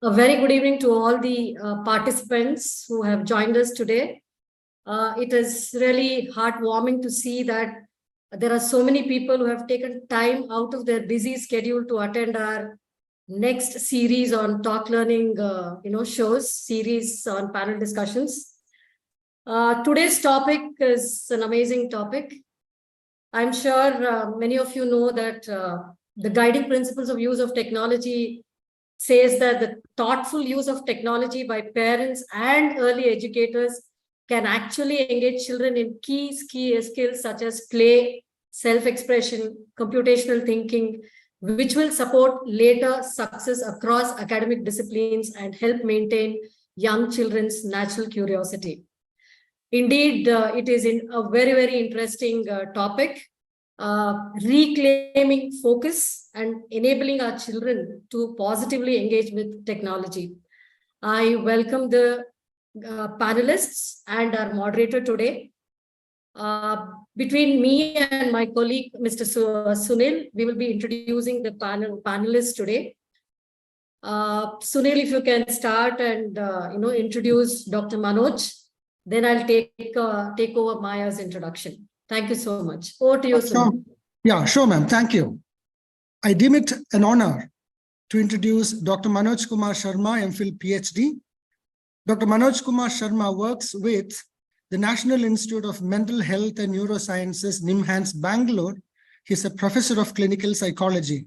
A very good evening to all the participants who have joined us today. It is really heartwarming to see that there are so many people who have taken time out of their busy schedule to attend our next series on talk learning, series on panel discussions. Today's topic is an amazing topic. I'm sure many of you know that the guiding principles of use of technology says that the thoughtful use of technology by parents and early educators can actually engage children in key skills such as play, self-expression, computational thinking, which will support later success across academic disciplines and help maintain young children's natural curiosity. Indeed, it is a very, very interesting topic. Reclaiming focus and enabling our children to positively engage with technology. I welcome the panelists and our moderator today. Between me and my colleague, Mr. Sunil, we will be introducing the panelists today. Sunil, if you can start and introduce Dr. Manoj, then I'll take over Maya's introduction. Thank you so much. Over to you, Sunil. Yeah, sure, ma'am. Thank you. I deem it an honor to introduce Dr. Manoj Kumar Sharma, MPhil PhD. Dr. Manoj Kumar Sharma works with the National Institute of Mental Health and Neurosciences, NIMHANS, Bangalore. He's a professor of clinical psychology.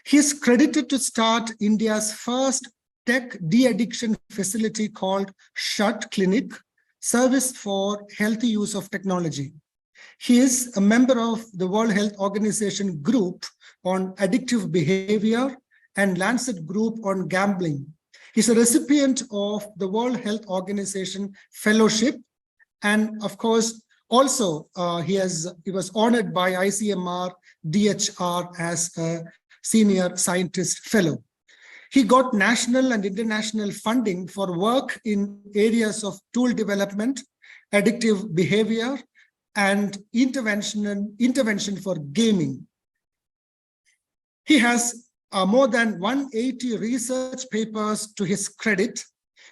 He's credited to start India's first tech de-addiction facility called SHUT Clinic, Service for Healthy Use of Technology. He is a member of the World Health Organization group on addictive behavior and Lancet group on gambling. He's a recipient of the World Health Organization Fellowship. And of course, also he was honored by ICMR DHR as a senior scientist fellow. He got national and international funding for work in areas of tool development, addictive behavior, and intervention for gaming. He has more than 180 research papers to his credit.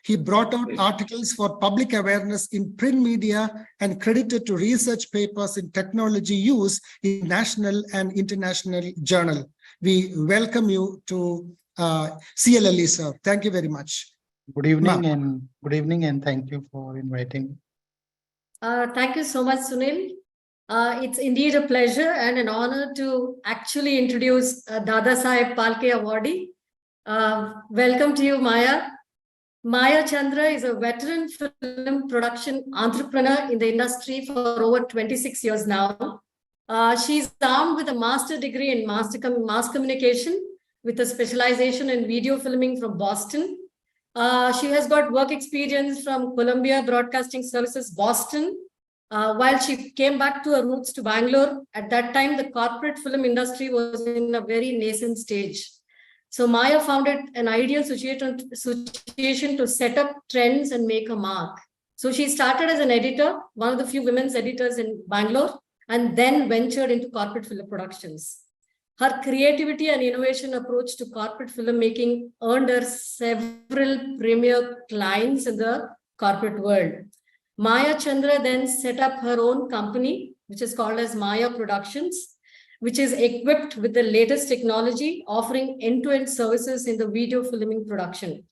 He brought out articles for public awareness in print media and credited to research papers in technology use in national and international journal. We welcome you to CLLE, sir. Thank you very much. Good evening and thank you for inviting me. Thank you so much, Sunil. It's indeed a pleasure and an honor to actually introduce Dada Saheb Phalke Awardee. Welcome to you, Maya. Maya Chandra is a veteran film production entrepreneur in the industry for over 26 years now. She's armed with a master's degree in mass communication with a specialization in video filming from Boston. She has got work experience from Columbia Broadcasting Services, Boston. While she came back to her roots to Bangalore, at that time, the corporate film industry was in a very nascent stage. So Maya found it an ideal situation to set up trends and make a mark. So she started as an editor, one of the few women's editors in Bangalore, and then ventured into corporate film productions. Her creativity and innovation approach to corporate filmmaking earned her several premier clients in the corporate world. Maya Chandra then set up her own company, which is called as Maya Productions, which is equipped with the latest technology, offering end-to-end services in the video filming production.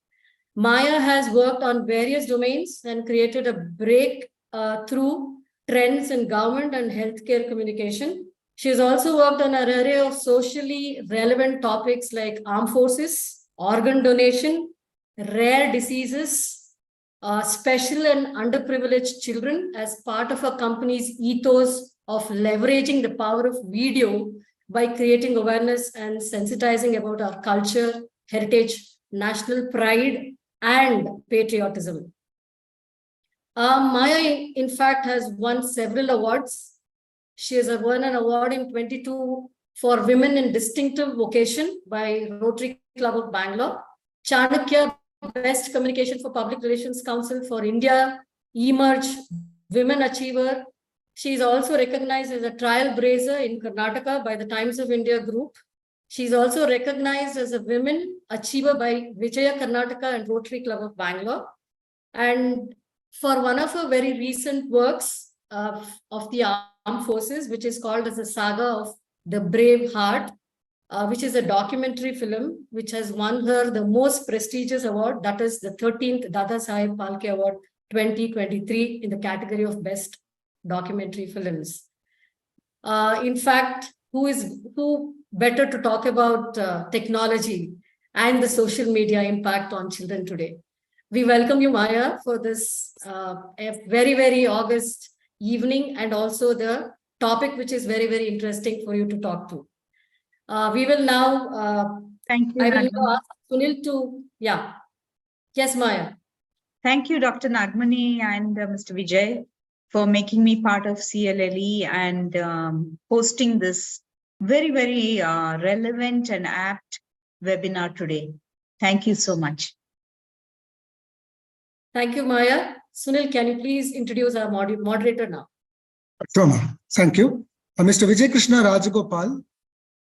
Maya has worked on various domains and created a breakthrough trends in government and healthcare communication. She has also worked on an array of socially relevant topics like armed forces, organ donation, rare diseases, special and underprivileged children as part of her company's ethos of leveraging the power of video by creating awareness and sensitizing about our culture, heritage, national pride, and patriotism. Maya, in fact, has won several awards. She has won an award in 22 for Women in Distinctive Vocation by Rotary Club of Bangalore, Chanakya Best Communication for Public Relations Council for India, Emerge Women Achiever. She is also recognized as a trailblazer in Karnataka by the Times of India group. She's also recognized as a Women Achiever by Vijaya Karnataka and Rotary Club of Bangalore. And for one of her very recent works of the armed forces, which is called as the Saga of the Brave Heart, which is a documentary film, which has won her the most prestigious award, that is the 13th Dada Saheb Phalke Award 2023 in the category of Best Documentary Films. In fact, who better to talk about technology and the social media impact on children today? We welcome you, Maya, for this a very, very August evening, and also the topic which is very, very interesting for you to talk to. We will now, Thank you. I will Nagmani. now ask Sunil to, yeah. Yes, Maya. Thank you, Dr. Nagmani and Mr. Vijay, for making me part of CLLE and hosting this very, very relevant and apt webinar today. Thank you so much. Thank you, Maya. Sunil, can you please introduce our moderator now? Sure, ma'am. Thank you. Mr. Vijay Krishna Rajagopal,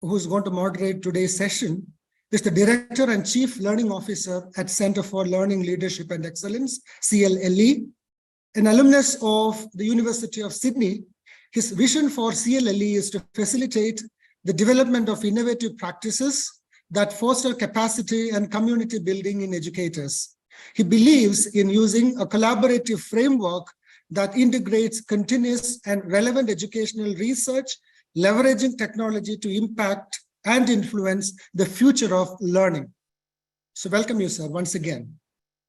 who's going to moderate today's session, is the Director and Chief Learning Officer at Center for Learning, Leadership and Excellence, CLLE. An alumnus of the University of Sydney, his vision for CLLE is to facilitate the development of innovative practices that foster capacity and community building in educators. He believes in using a collaborative framework that integrates continuous and relevant educational research, leveraging technology to impact and influence the future of learning. So welcome you, sir, once again.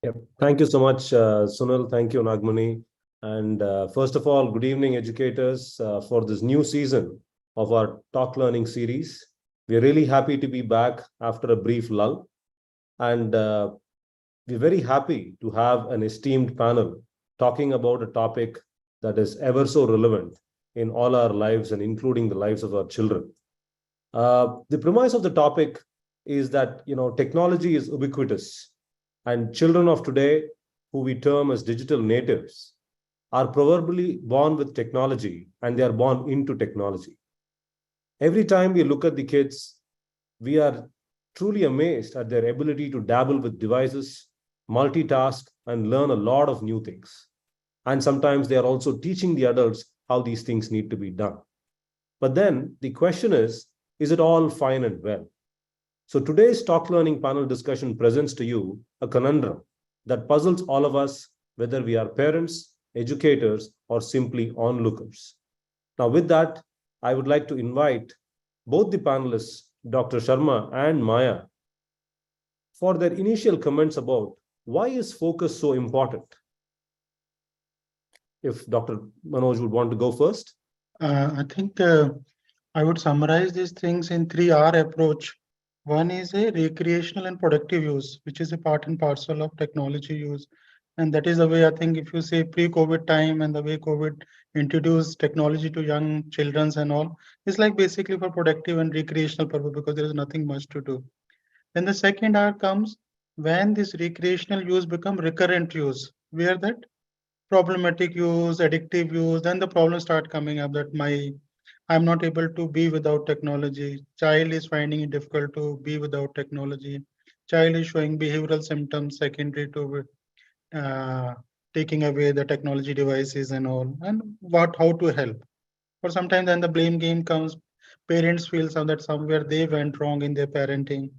Yep. Thank you so much, Sunil. Thank you, Nagmani. And first of all, good evening, educators, for this new season of our Talk Learning series. We're really happy to be back after a brief lull. And we're very happy to have an esteemed panel talking about a topic that is ever so relevant in all our lives and including the lives of our children. The premise of the topic is that, technology is ubiquitous. And children of today, who we term as digital natives, are proverbially born with technology and they are born into technology. Every time we look at the kids, we are truly amazed at their ability to dabble with devices, multitask, and learn a lot of new things. And sometimes they are also teaching the adults how these things need to be done. But then the question is it all fine and well? So today's Talk Learning panel discussion presents to you a conundrum that puzzles all of us, whether we are parents, educators, or simply onlookers. Now, with that, I would like to invite both the panelists, Dr. Sharma and Maya, for their initial comments about why is focus so important. If Dr. Manoj would want to go first. I think I would summarize these things in 3R approach. One is a recreational and productive use, which is a part and parcel of technology use. And that is the way I think if you say pre-COVID time and the way COVID introduced technology to young children and all, it's like basically for productive and recreational purpose because there is nothing much to do. Then the second R comes when this recreational use become recurrent use, where that problematic use, addictive use, then the problems start coming up that I'm not able to be without technology. Child is finding it difficult to be without technology. Child is showing behavioral symptoms secondary to taking away the technology devices and all, and how to help. Or sometimes then the blame game comes. Parents feel that somewhere they went wrong in their parenting,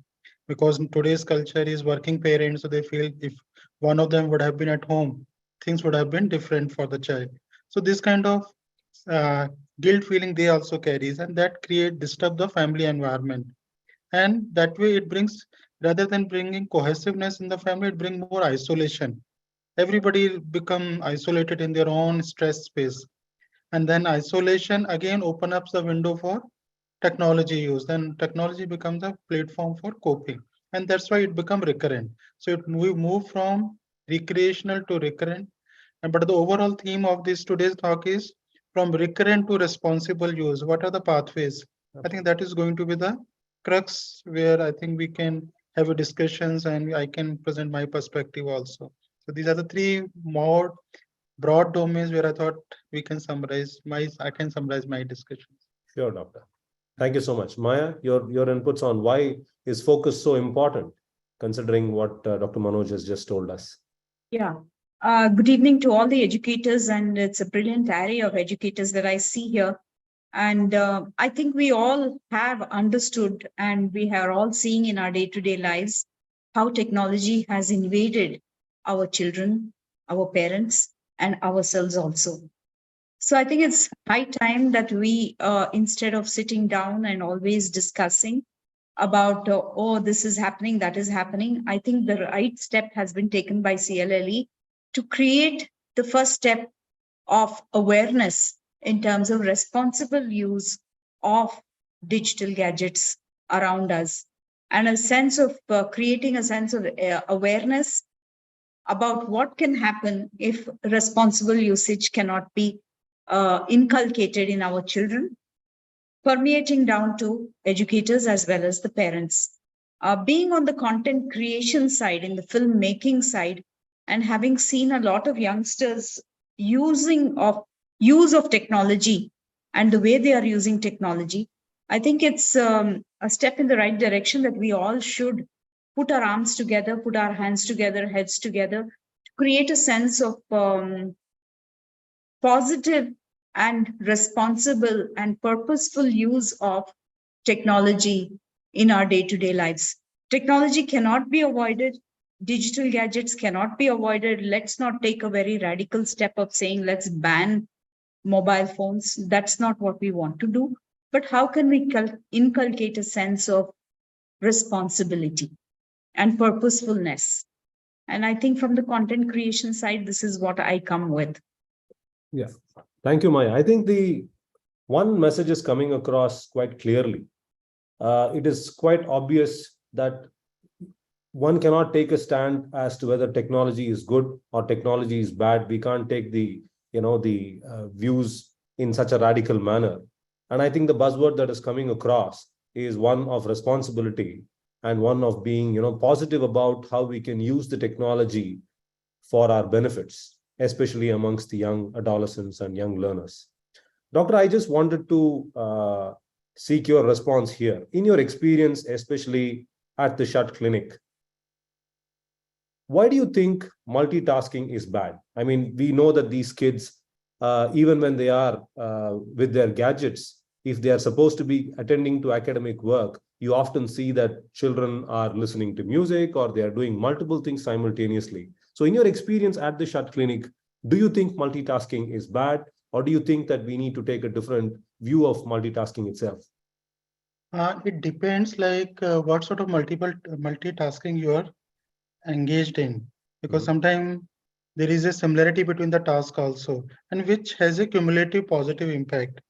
because today's culture is working parents, so they feel if one of them would have been at home, things would have been different for the child. So this kind of guilt feeling they also carries, and that disturb the family environment. And that way it brings, rather than bringing cohesiveness in the family, it brings more isolation. Everybody become isolated in their own stress space. And then isolation again open up the window for technology use. Then technology becomes a platform for coping. And that's why it becomes recurrent. So we move from recreational to recurrent. But the overall theme of this today's talk is from recurrent to responsible use. What are the pathways? I think that is going to be the crux where I think we can have a discussions and I can present my perspective also. So these are the three more broad domains where I thought we can summarize I can summarize my discussions. Sure, Doctor. Thank you so much. Maya, your inputs on why is focus so important, considering what Dr. Manoj has just told us. Yeah. Good evening to all the educators, and it's a brilliant array of educators that I see here. And I think we all have understood, and we are all seeing in our day-to-day lives how technology has invaded our children, our parents, and ourselves also. So I think it's high time that we, instead of sitting down and always discussing about, oh, this is happening, that is happening, I think the right step has been taken by CLLE to create the first step of awareness in terms of responsible use of digital gadgets around us, and a sense of creating a sense of awareness about what can happen if responsible usage cannot be inculcated in our children, permeating down to educators as well as the parents. Being on the content creation side, in the filmmaking side, and having seen a lot of youngsters use of technology and the way they are using technology, I think it's a step in the right direction that we all should put our arms together, put our hands together, heads together, to create a sense of positive and responsible and purposeful use of technology in our day-to-day lives. Technology cannot be avoided. Digital gadgets cannot be avoided. Let's not take a very radical step of saying, let's ban mobile phones. That's not what we want to do. But how can we inculcate a sense of responsibility and purposefulness? And I think from the content creation side, this is what I come with. Yeah. Thank you, Maya. I think the one message is coming across quite clearly. It is quite obvious that one cannot take a stand as to whether technology is good or technology is bad. We can't take the views in such a radical manner. And I think the buzzword that is coming across is one of responsibility and one of being positive about how we can use the technology for our benefits, especially amongst the young adolescents and young learners. Doctor, I just wanted to seek your response here. In your experience, especially at the Shut Clinic, why do you think multitasking is bad? I mean, we know that these kids, even when they are with their gadgets, if they are supposed to be attending to academic work, you often see that children are listening to music or they are doing multiple things simultaneously. So in your experience at the Shut Clinic, do you think multitasking is bad, or do you think that we need to take a different view of multitasking itself? It depends what sort of multitasking you are engaged in, because sometimes there is a similarity between the task also, and which has a cumulative positive impact.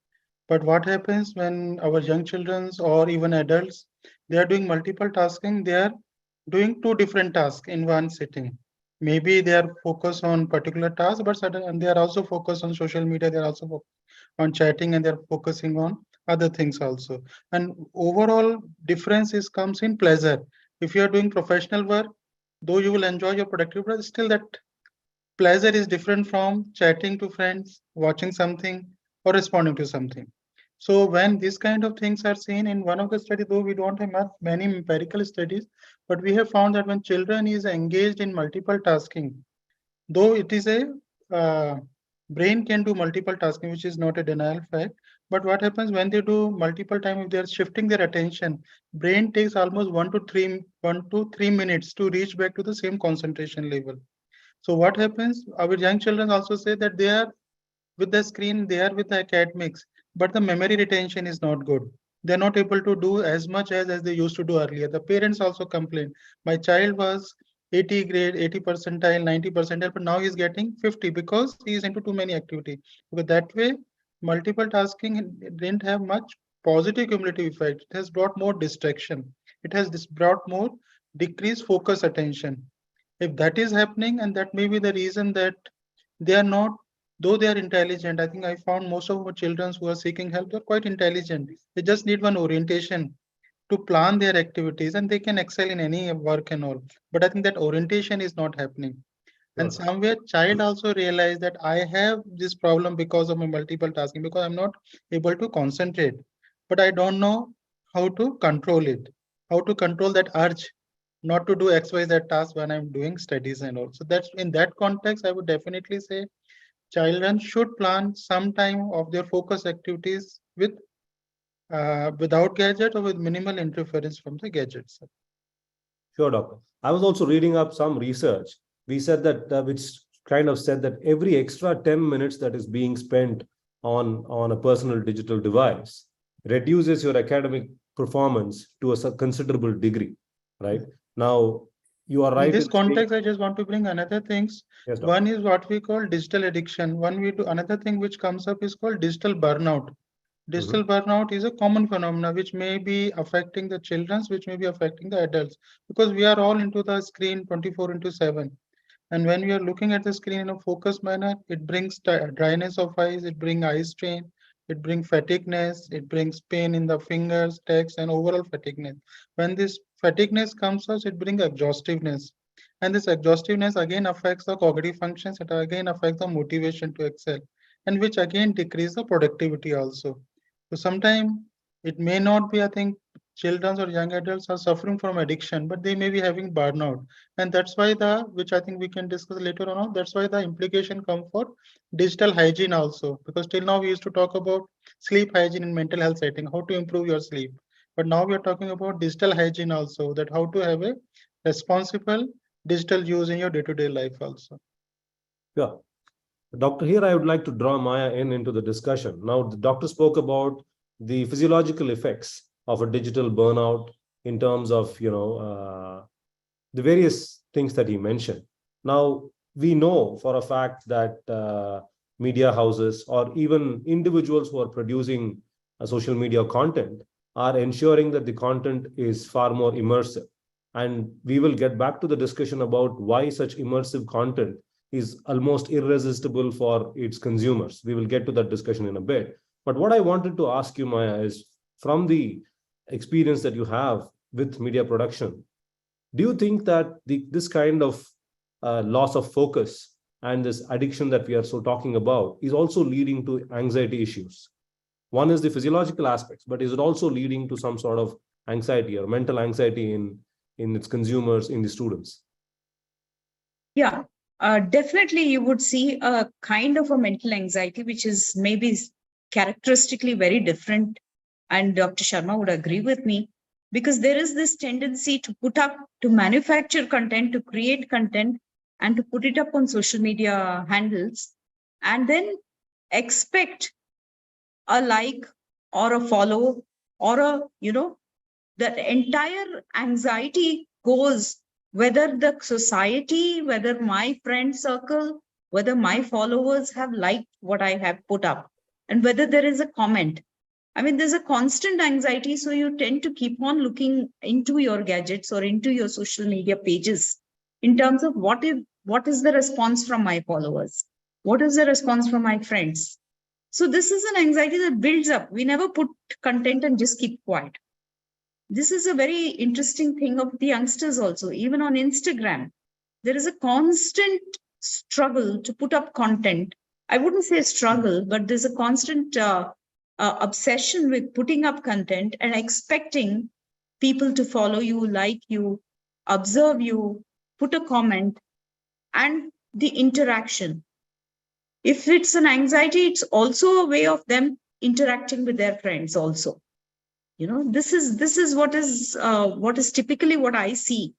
But what happens when our young children or even adults, they are doing multiple tasking, they are doing two different tasks in one sitting. Maybe they are focused on particular task, but and they are also focused on social media, they are also on chatting, and they're focusing on other things also. And overall difference comes in pleasure. If you are doing professional work, though you will enjoy your productive work, still that pleasure is different from chatting to friends, watching something, or responding to something. So when these kind of things are seen in one of the studies, though we don't have many empirical studies, but we have found that when children is engaged in multiple tasking, though it is a brain can do multiple tasking, which is not a denial fact. But what happens when they do multiple time, if they're shifting their attention, brain takes almost 1 to 3 minutes to reach back to the same concentration level. So what happens? Our young children also say that they are with the screen, they are with the academics, but the memory retention is not good. They're not able to do as much as they used to do earlier. The parents also complain. My child was 80 grade, 80 percentile, 90 percentile, but now he's getting 50 because he's into too many activity. Because that way, multiple tasking didn't have much positive cumulative effect. It has brought more distraction. It has brought more decreased focus attention. If that is happening, and that may be the reason that they are not, though they are intelligent, I think I found most of our children who are seeking help, they're quite intelligent. They just need one orientation to plan their activities, and they can excel in any work and all. But I think that orientation is not happening. And somewhere child also realized that I have this problem because of my multiple tasking, because I'm not able to concentrate. but I don't know how to control it, how to control that urge not to do XYZ task when I'm doing studies and all. So that's in that context, I would definitely say children should plan some time of their focus activities with without gadget or with minimal interference from the gadgets. Sure, doctor. I was also reading up some research. We said that, which kind of said that every extra 10 minutes that is being spent on a personal digital device reduces your academic performance to a considerable degree, right? Now, you are right. In this in saying- context, I just want to bring another things. Yes, doctor. One is what we call digital addiction. Another thing which comes up is called digital burnout. Digital burnout is a common phenomenon which may be affecting the children, which may be affecting the adults, because we are all into the screen 24/7. And when we are looking at the screen in a focused manner, it brings dryness of eyes, it brings eye strain, it brings fatigueness, it brings pain in the fingers, text, and overall fatigueness. When this fatigueness comes out, it brings exhaustiveness. And this exhaustiveness again affects the cognitive functions, it again affects the motivation to excel, and which again decrease the productivity also. So sometimes it may not be, I think, children or young adults are suffering from addiction, but they may be having burnout. And that's why which I think we can discuss later on, that's why the implication come for digital hygiene also. Because till now we used to talk about sleep hygiene in mental health setting, how to improve your sleep. But now we are talking about digital hygiene also, that how to have a responsible digital use in your day-to-day life also. Yeah. Doctor, here I would like to draw Maya into the discussion. Now, the doctor spoke about the physiological effects of a digital burnout in terms of, the various things that he mentioned. Now, we know for a fact that media houses or even individuals who are producing social media content are ensuring that the content is far more immersive. And we will get back to the discussion about why such immersive content is almost irresistible for its consumers. We will get to that discussion in a bit. But what I wanted to ask you, Maya, is from the experience that you have with media production, do you think that this kind of loss of focus and this addiction that we are so talking about is also leading to anxiety issues? One is the physiological aspects, but is it also leading to some sort of anxiety or mental anxiety in its consumers, in the students? Yeah, definitely you would see a kind of a mental anxiety, which is maybe characteristically very different. And Dr. Sharma would agree with me, because there is this tendency to manufacture content, to create content, and to put it up on social media handles, and then expect a like or a follow or the entire anxiety goes whether the society, whether my friend circle, whether my followers have liked what I have put up, and whether there is a comment. I mean, there's a constant anxiety. So you tend to keep on looking into your gadgets or into your social media pages in terms of what is the response from my followers? What is the response from my friends? So this is an anxiety that builds up. We never put content and just keep quiet. This is a very interesting thing of the youngsters also. Even on Instagram, there is a constant struggle to put up content. I wouldn't say struggle, but there's a constant obsession with putting up content and expecting people to follow you, like you, observe you, put a comment, and the interaction. If it's an anxiety, it's also a way of them interacting with their friends also. This is what is typically what I see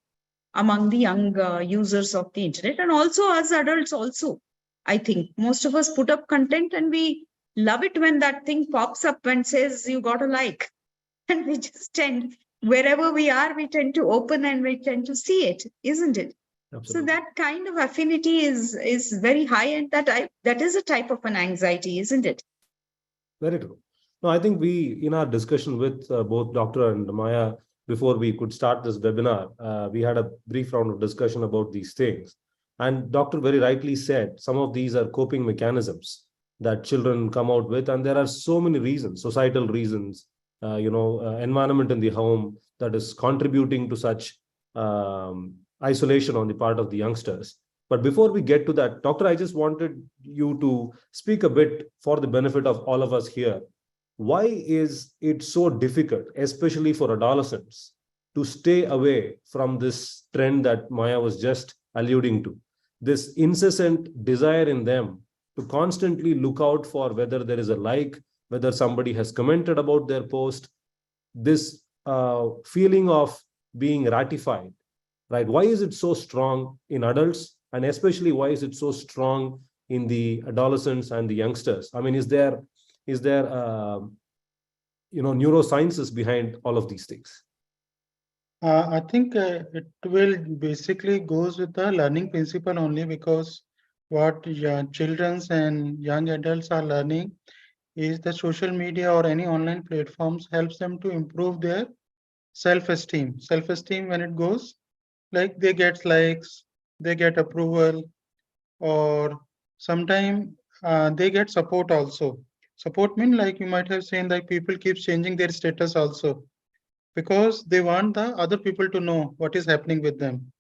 among the young users of the internet, and also as adults also. I think most of us put up content and we love it when that thing pops up and says you got a like, and we just tend, wherever we are, we tend to open and we tend to see it, isn't it? Absolutely. So that kind of affinity is very high, and that is a type of an anxiety, isn't it? Very true. No, I think we, in our discussion with both Dr. and Maya, before we could start this webinar, we had a brief round of discussion about these things. And Doctor very rightly said, some of these are coping mechanisms that children come out with. And there are so many reasons, societal reasons, environment in the home that is contributing to such isolation on the part of the youngsters. But before we get to that, Doctor, I just wanted you to speak a bit for the benefit of all of us here. why is it so difficult, especially for adolescents, to stay away from this trend that Maya was just alluding to? This incessant desire in them to constantly look out for whether there is a like, whether somebody has commented about their post, this feeling of being ratified, right? Why is it so strong in adults, and especially why is it so strong in the adolescents and the youngsters? I mean, is there neurosciences behind all of these things? I think it will basically goes with the learning principle only, because what children and young adults are learning is the social media or any online platforms helps them to improve their self-esteem. Self-esteem, when it goes, like they get likes, they get approval, or sometimes they get support also. Support mean, like you might have seen, like people keep changing their status also, because they want the other people to know what is happening with them.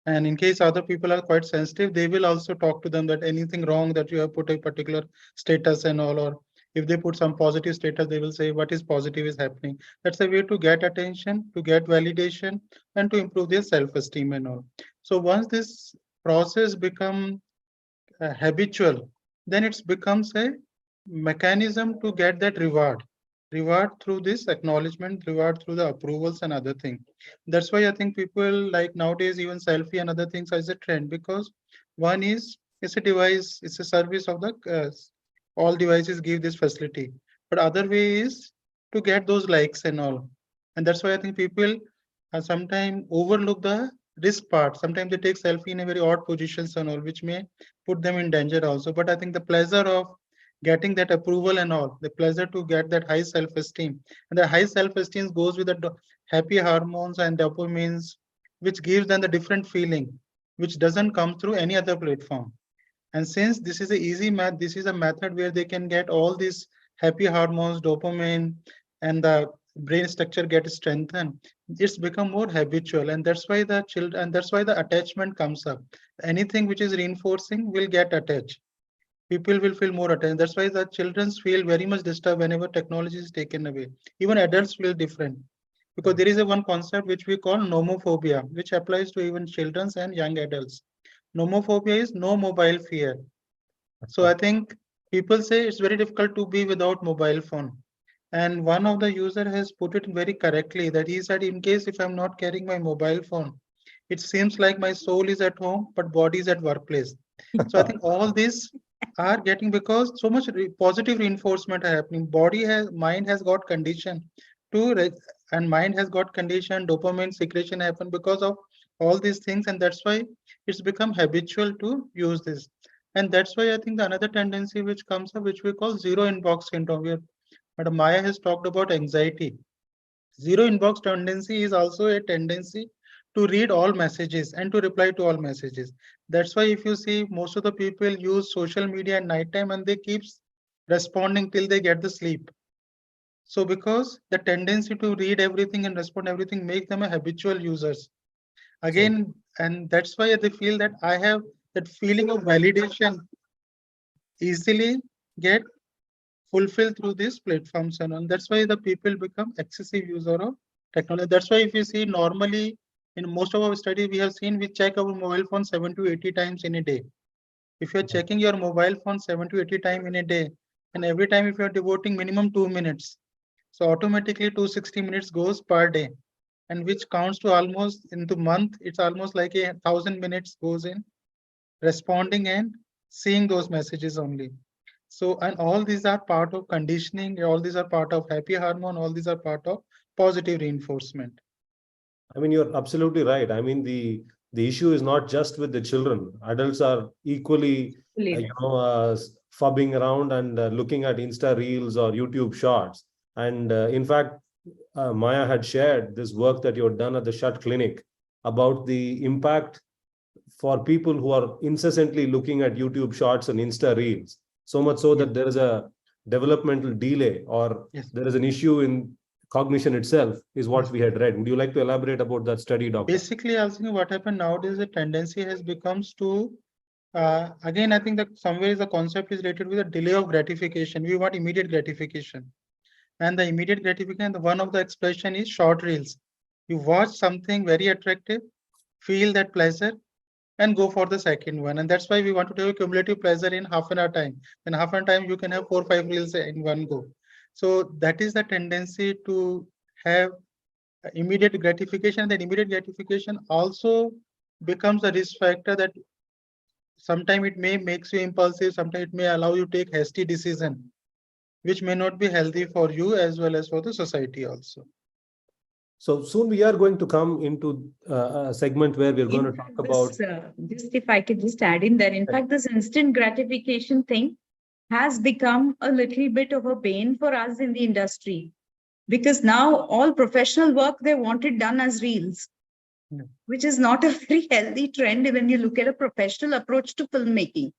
And in case other people are quite sensitive, they will also talk to them that anything wrong that you have put a particular status and all, or if they put some positive status, they will say what is positive is happening. That's a way to get attention, to get validation, and to improve their self-esteem and all. So once this process become habitual, then it becomes a mechanism to get that reward through this acknowledgement, reward through the approvals and other thing. That's why I think people like nowadays even selfie and other things as a trend, because one is it's a device, it's a service of the all devices give this facility, but other way is to get those likes and all. And that's why I think people sometimes overlook the risk part. Sometimes they take selfie in a very odd positions and all, which may put them in danger also. But I think the pleasure of getting that approval and all, the pleasure to get that high self-esteem, and the high self-esteem goes with the happy hormones and dopamines, which gives them the different feeling, which doesn't come through any other platform. And since this is a easy math, this is a method where they can get all these happy hormones, dopamine, and the brain structure get strengthened. It's become more habitual, and that's why the children, and that's why the attachment comes up. Anything which is reinforcing will get attached. People will feel more attached. That's why the children feel very much disturbed whenever technology is taken away. Even adults feel different, because there is a one concept which we call nomophobia, which applies to even children and young adults. Nomophobia is no mobile fear. So I think people say it's very difficult to be without mobile phone. And one of the user has put it very correctly, that he said, in case if I'm not carrying my mobile phone, it seems like my soul is at home, but body is at workplace. So I think all these are getting, because so much positive reinforcement are happening. Mind has got condition to, and mind has got condition, dopamine secretion happen because of all these things. And that's why it's become habitual to use this. And that's why I think the another tendency which comes up, which we call zero inbox syndrome, where Madam Maya has talked about anxiety. Zero inbox tendency is also a tendency to read all messages and to reply to all messages. That's why if you see, most of the people use social media at night time and they keep responding till they get the sleep. So because the tendency to read everything and respond everything makes them a habitual users. Again, and that's why they feel that I have that feeling of validation easily get fulfilled through these platforms, and that's why the people become excessive user of technology. That's why if you see normally in most of our studies, we have seen we check our mobile phone 7 to 80 times in a day. If you're checking your mobile phone 7 to 80 times in a day, and every time if you're devoting minimum 2 minutes, so automatically 260 minutes goes per day, and which counts to almost into month, it's almost like 1,000 minutes goes in responding and seeing those messages only. So, and all these are part of conditioning, all these are part of happy hormone, all these are part of positive reinforcement. I mean, you're absolutely right. I mean, the issue is not just with the children. Adults are equally, fubbing around and looking at Insta Reels or YouTube Shorts. And in fact, Maya had shared this work that you had done at the Shut Clinic about the impact for people who are incessantly looking at YouTube Shorts and Insta Reels. So much so that there is a developmental delay, or there is an issue in cognition itself, is what we had read. Would you like to elaborate about that study, Doctor? Basically, I think what happened nowadays, the tendency has becomes to, again, I think that somewhere the concept is related with the delay of gratification. We want immediate gratification. And the immediate gratification, one of the expression is short reels. You watch something very attractive, feel that pleasure, and go for the second one. And that's why we want to have a cumulative pleasure in half an hour time. In half an hour time, you can have 4 or 5 reels in one go. So that is the tendency to have immediate gratification. That immediate gratification also becomes a risk factor that sometimes it may makes you impulsive, sometimes it may allow you to take hasty decision, which may not be healthy for you as well as for the society also. So soon we are going to come into a segment where we're going to talk about. Just if I could just add in there, in fact, this instant gratification thing has become a little bit of a bane for us in the industry, because now all professional work, they want it done as reels, which is not a very healthy trend when you look at a professional approach to filmmaking,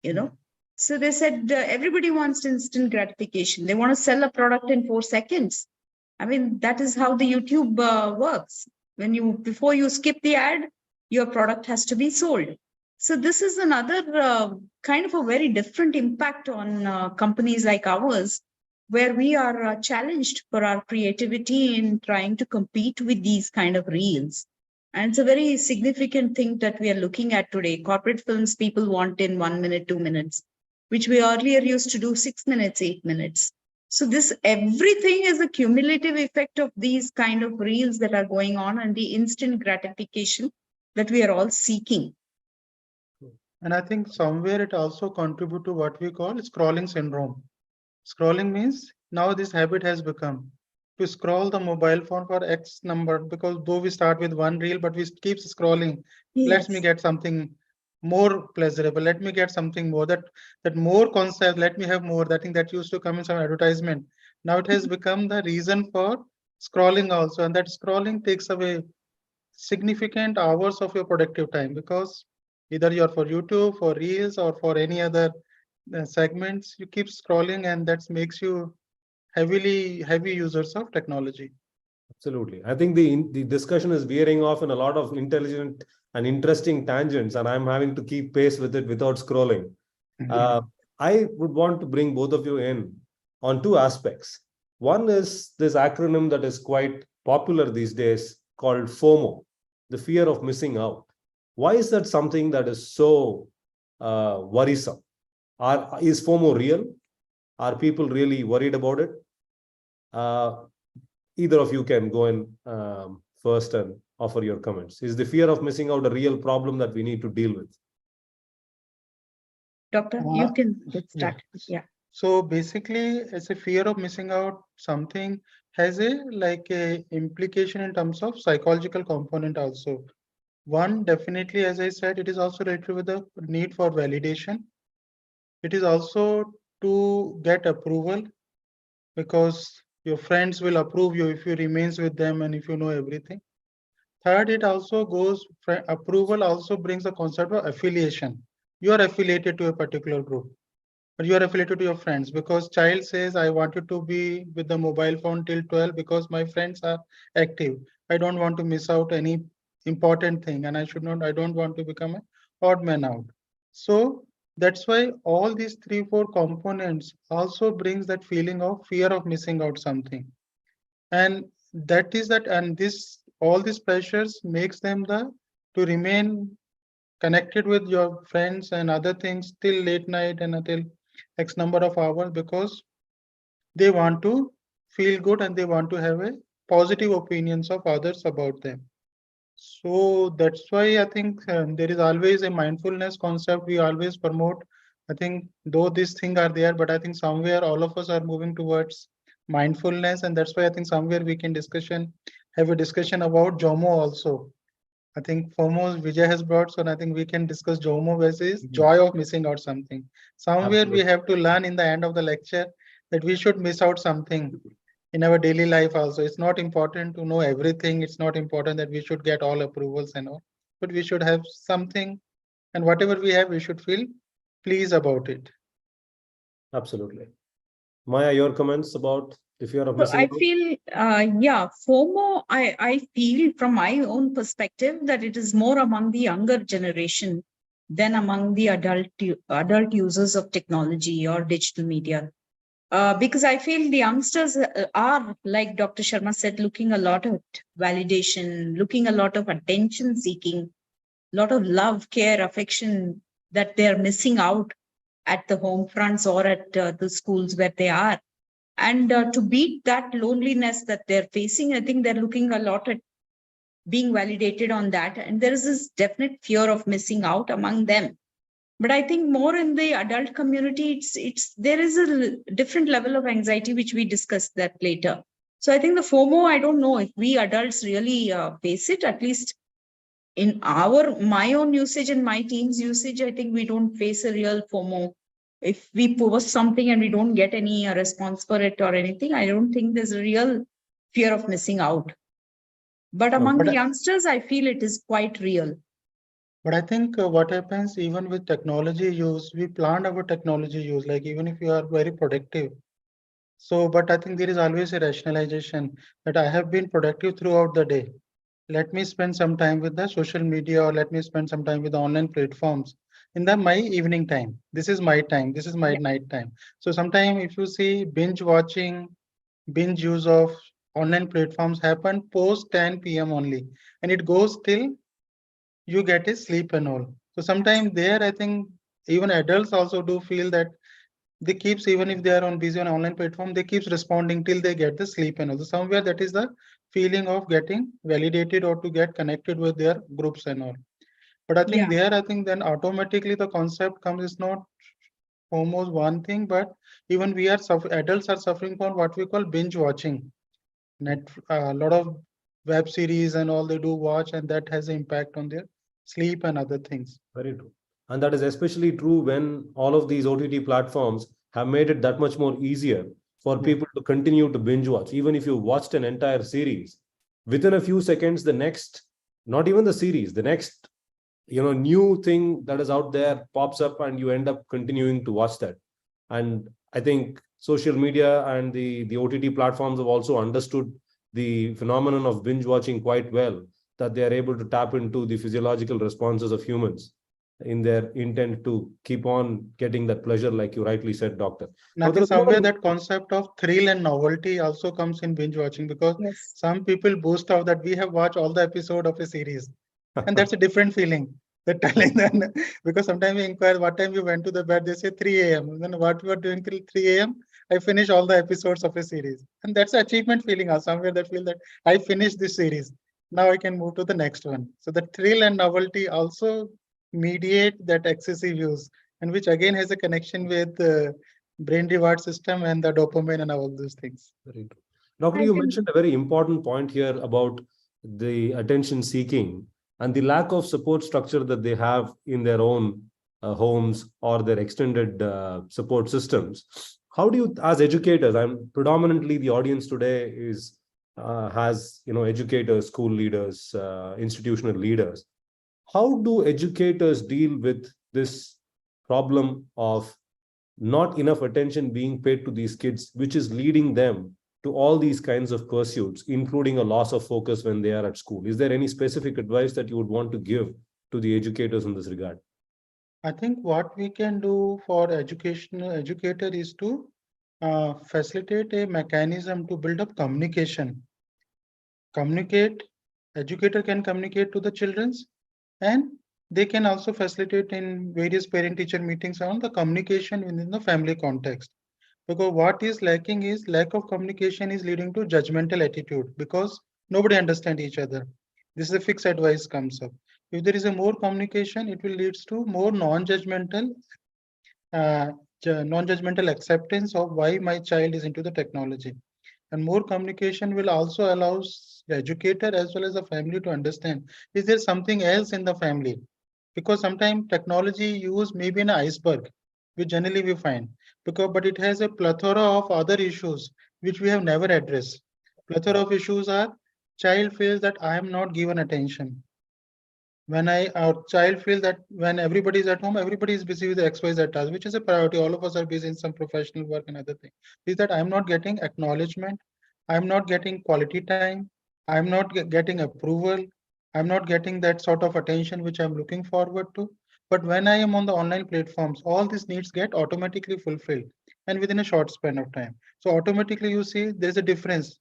you know. So they said everybody wants instant gratification. They want to sell a product in 4 seconds. I mean, that is how the YouTube works. Before you skip the ad, your product has to be sold. So this is another kind of a very different impact on companies like ours, where we are challenged for our creativity in trying to compete with these kind of reels. And it's a very significant thing that we are looking at today. Corporate films people want in 1 minute, 2 minutes, which we earlier used to do 6 minutes, 8 minutes. So this everything is a cumulative effect of these kind of reels that are going on and the instant gratification that we are all seeking. And I think somewhere it also contributes to what we call scrolling syndrome. Scrolling means now this habit has become to scroll the mobile phone for X number, because though we start with one reel, but we keep scrolling. Yes. Let me get something more pleasurable. Let me get something more, that more concept. Let me have more. That thing that used to come in some advertisement. Now it has become the reason for scrolling also, and that scrolling takes away significant hours of your productive time, because either you're for YouTube, for reels, or for any other segments, you keep scrolling, and that makes you heavy users of technology. Absolutely. I think the discussion is veering off in a lot of intelligent and interesting tangents, and I'm having to keep pace with it without scrolling. I would want to bring both of you in on 2 aspects. One is this acronym that is quite popular these days called FOMO, the fear of missing out. Why is that something that is so worrisome? Is FOMO real? Are people really worried about it? Either of you can go in first and offer your comments. Is the fear of missing out a real problem that we need to deal with? Doctor, you can get started. Yeah. So basically, it's a fear of missing out something has a implication in terms of psychological component also. One, definitely, as I said, it is also related with the need for validation. It is also to get approval, because your friends will approve you if you remains with them and if you know everything. Third, it also goes, approval also brings the concept of affiliation. You are affiliated to a particular group, but you are affiliated to your friends, because child says, I wanted to be with the mobile phone till 12 because my friends are active. I don't want to miss out any important thing, and I don't want to become an odd man out. So that's why all these 3-4 components also brings that feeling of fear of missing out something. And that is that, and all these pressures makes them to remain connected with your friends and other things till late night and until X number of hours, because they want to feel good and they want to have a positive opinions of others about them. So that's why I think there is always a mindfulness concept we always promote. I think though these things are there, but I think somewhere all of us are moving towards mindfulness, and that's why I think somewhere we can have a discussion about JOMO also. I think FOMO Vijay has brought, so I think we can discuss JOMO versus joy of missing out something. Somewhere we have to learn in the end of the lecture that we should miss out something in our daily life also. It's not important to know everything. It's not important that we should get all approvals and all, but we should have something, and whatever we have, we should feel pleased about it. Absolutely. Maya, your comments about the fear of So missing I out? feel, FOMO, I feel from my own perspective that it is more among the younger generation than among the adult users of technology or digital media. Because I feel the youngsters are, like Dr. Sharma said, looking a lot at validation, looking a lot of attention seeking, a lot of love, care, affection that they're missing out at the home fronts or at the schools where they are. And to beat that loneliness that they're facing, I think they're looking a lot at being validated on that. And there is this definite fear of missing out among them. But I think more in the adult community, there is a different level of anxiety, which we discussed that later. So I think the FOMO, I don't know if we adults really face it, at least in my own usage and my team's usage. I think we don't face a real FOMO. If we post something and we don't get any response for it or anything, I don't think there's a real fear of missing out. But among the youngsters, I feel it is quite real. But I think what happens even with technology use, we plan our technology use, like even if you are very productive. So, but I think there is always a rationalization that I have been productive throughout the day. Let me spend some time with the social media, or let me spend some time with the online platforms in my evening time. This is my time. This is my night time. So sometimes if you see binge watching, binge use of online platforms happen post 10 p.m. only, and it goes till you get a sleep and all. So sometimes there, I think even adults also do feel that they keeps, even if they are on busy on online platform, they keeps responding till they get the sleep and all. So somewhere that is the feeling of getting validated or to get connected with their groups and all. But I think there, I think then automatically the concept comes is not almost one thing, but even we are adults are suffering from what we call binge watching. A lot of web series and all they do watch, and that has an impact on their sleep and other things. Very true. And that is especially true when all of these OTT platforms have made it that much more easier for people to continue to binge watch. Even if you watched an entire series, within a few seconds, the next, not even the series, the next, new thing that is out there pops up and you end up continuing to watch that. And I think social media and the OTT platforms have also understood the phenomenon of binge watching quite well, that they are able to tap into the physiological responses of humans in their intent to keep on getting that pleasure, like you rightly said, doctor. Now, somewhere that concept of thrill and novelty also comes in binge watching, because some people boast out that we have watched all the episode of a series, and that's a different feeling. They're telling them, because sometimes we inquire what time you went to the bed, they say 3 a.m. Then what you are doing till 3 a.m. I finish all the episodes of a series, and that's an achievement feeling. Or somewhere that feel that I finished this series. Now I can move to the next one. So the thrill and novelty also mediate that excessive use, and which again has a connection with the brain reward system and the dopamine and all those things. Very true. Doctor, you mentioned a very important point here about the attention seeking and the lack of support structure that they have in their own homes or their extended support systems. How do you, as educators, and predominantly the audience today is has educators, school leaders, institutional leaders. How do educators deal with this problem of not enough attention being paid to these kids, which is leading them to all these kinds of pursuits, including a loss of focus when they are at school? Is there any specific advice that you would want to give to the educators in this regard? I think what we can do for educator is to facilitate a mechanism to build up communication. Educator can communicate to the children's, and they can also facilitate in various parent-teacher meetings on the communication within the family context. Because what is lacking is lack of communication is leading to judgmental attitude, because nobody understands each other. This is a fixed advice comes up. If there is a more communication, it will leads to more non-judgmental acceptance of why my child is into the technology. And more communication will also allow the educator as well as the family to understand, is there something else in the family? Because sometimes technology use may be an iceberg, which generally we find, but it has a plethora of other issues which we have never addressed. Plethora of issues are, child feels that I am not given attention. When our child feels that when everybody is at home, everybody is busy with the XYZ task, which is a priority. All of us are busy in some professional work and other things. Is that I'm not getting acknowledgement, I'm not getting quality time, I'm not getting approval, I'm not getting that sort of attention which I'm looking forward to. But when I am on the online platforms, all these needs get automatically fulfilled. and within a short span of time. So automatically you see there's a difference.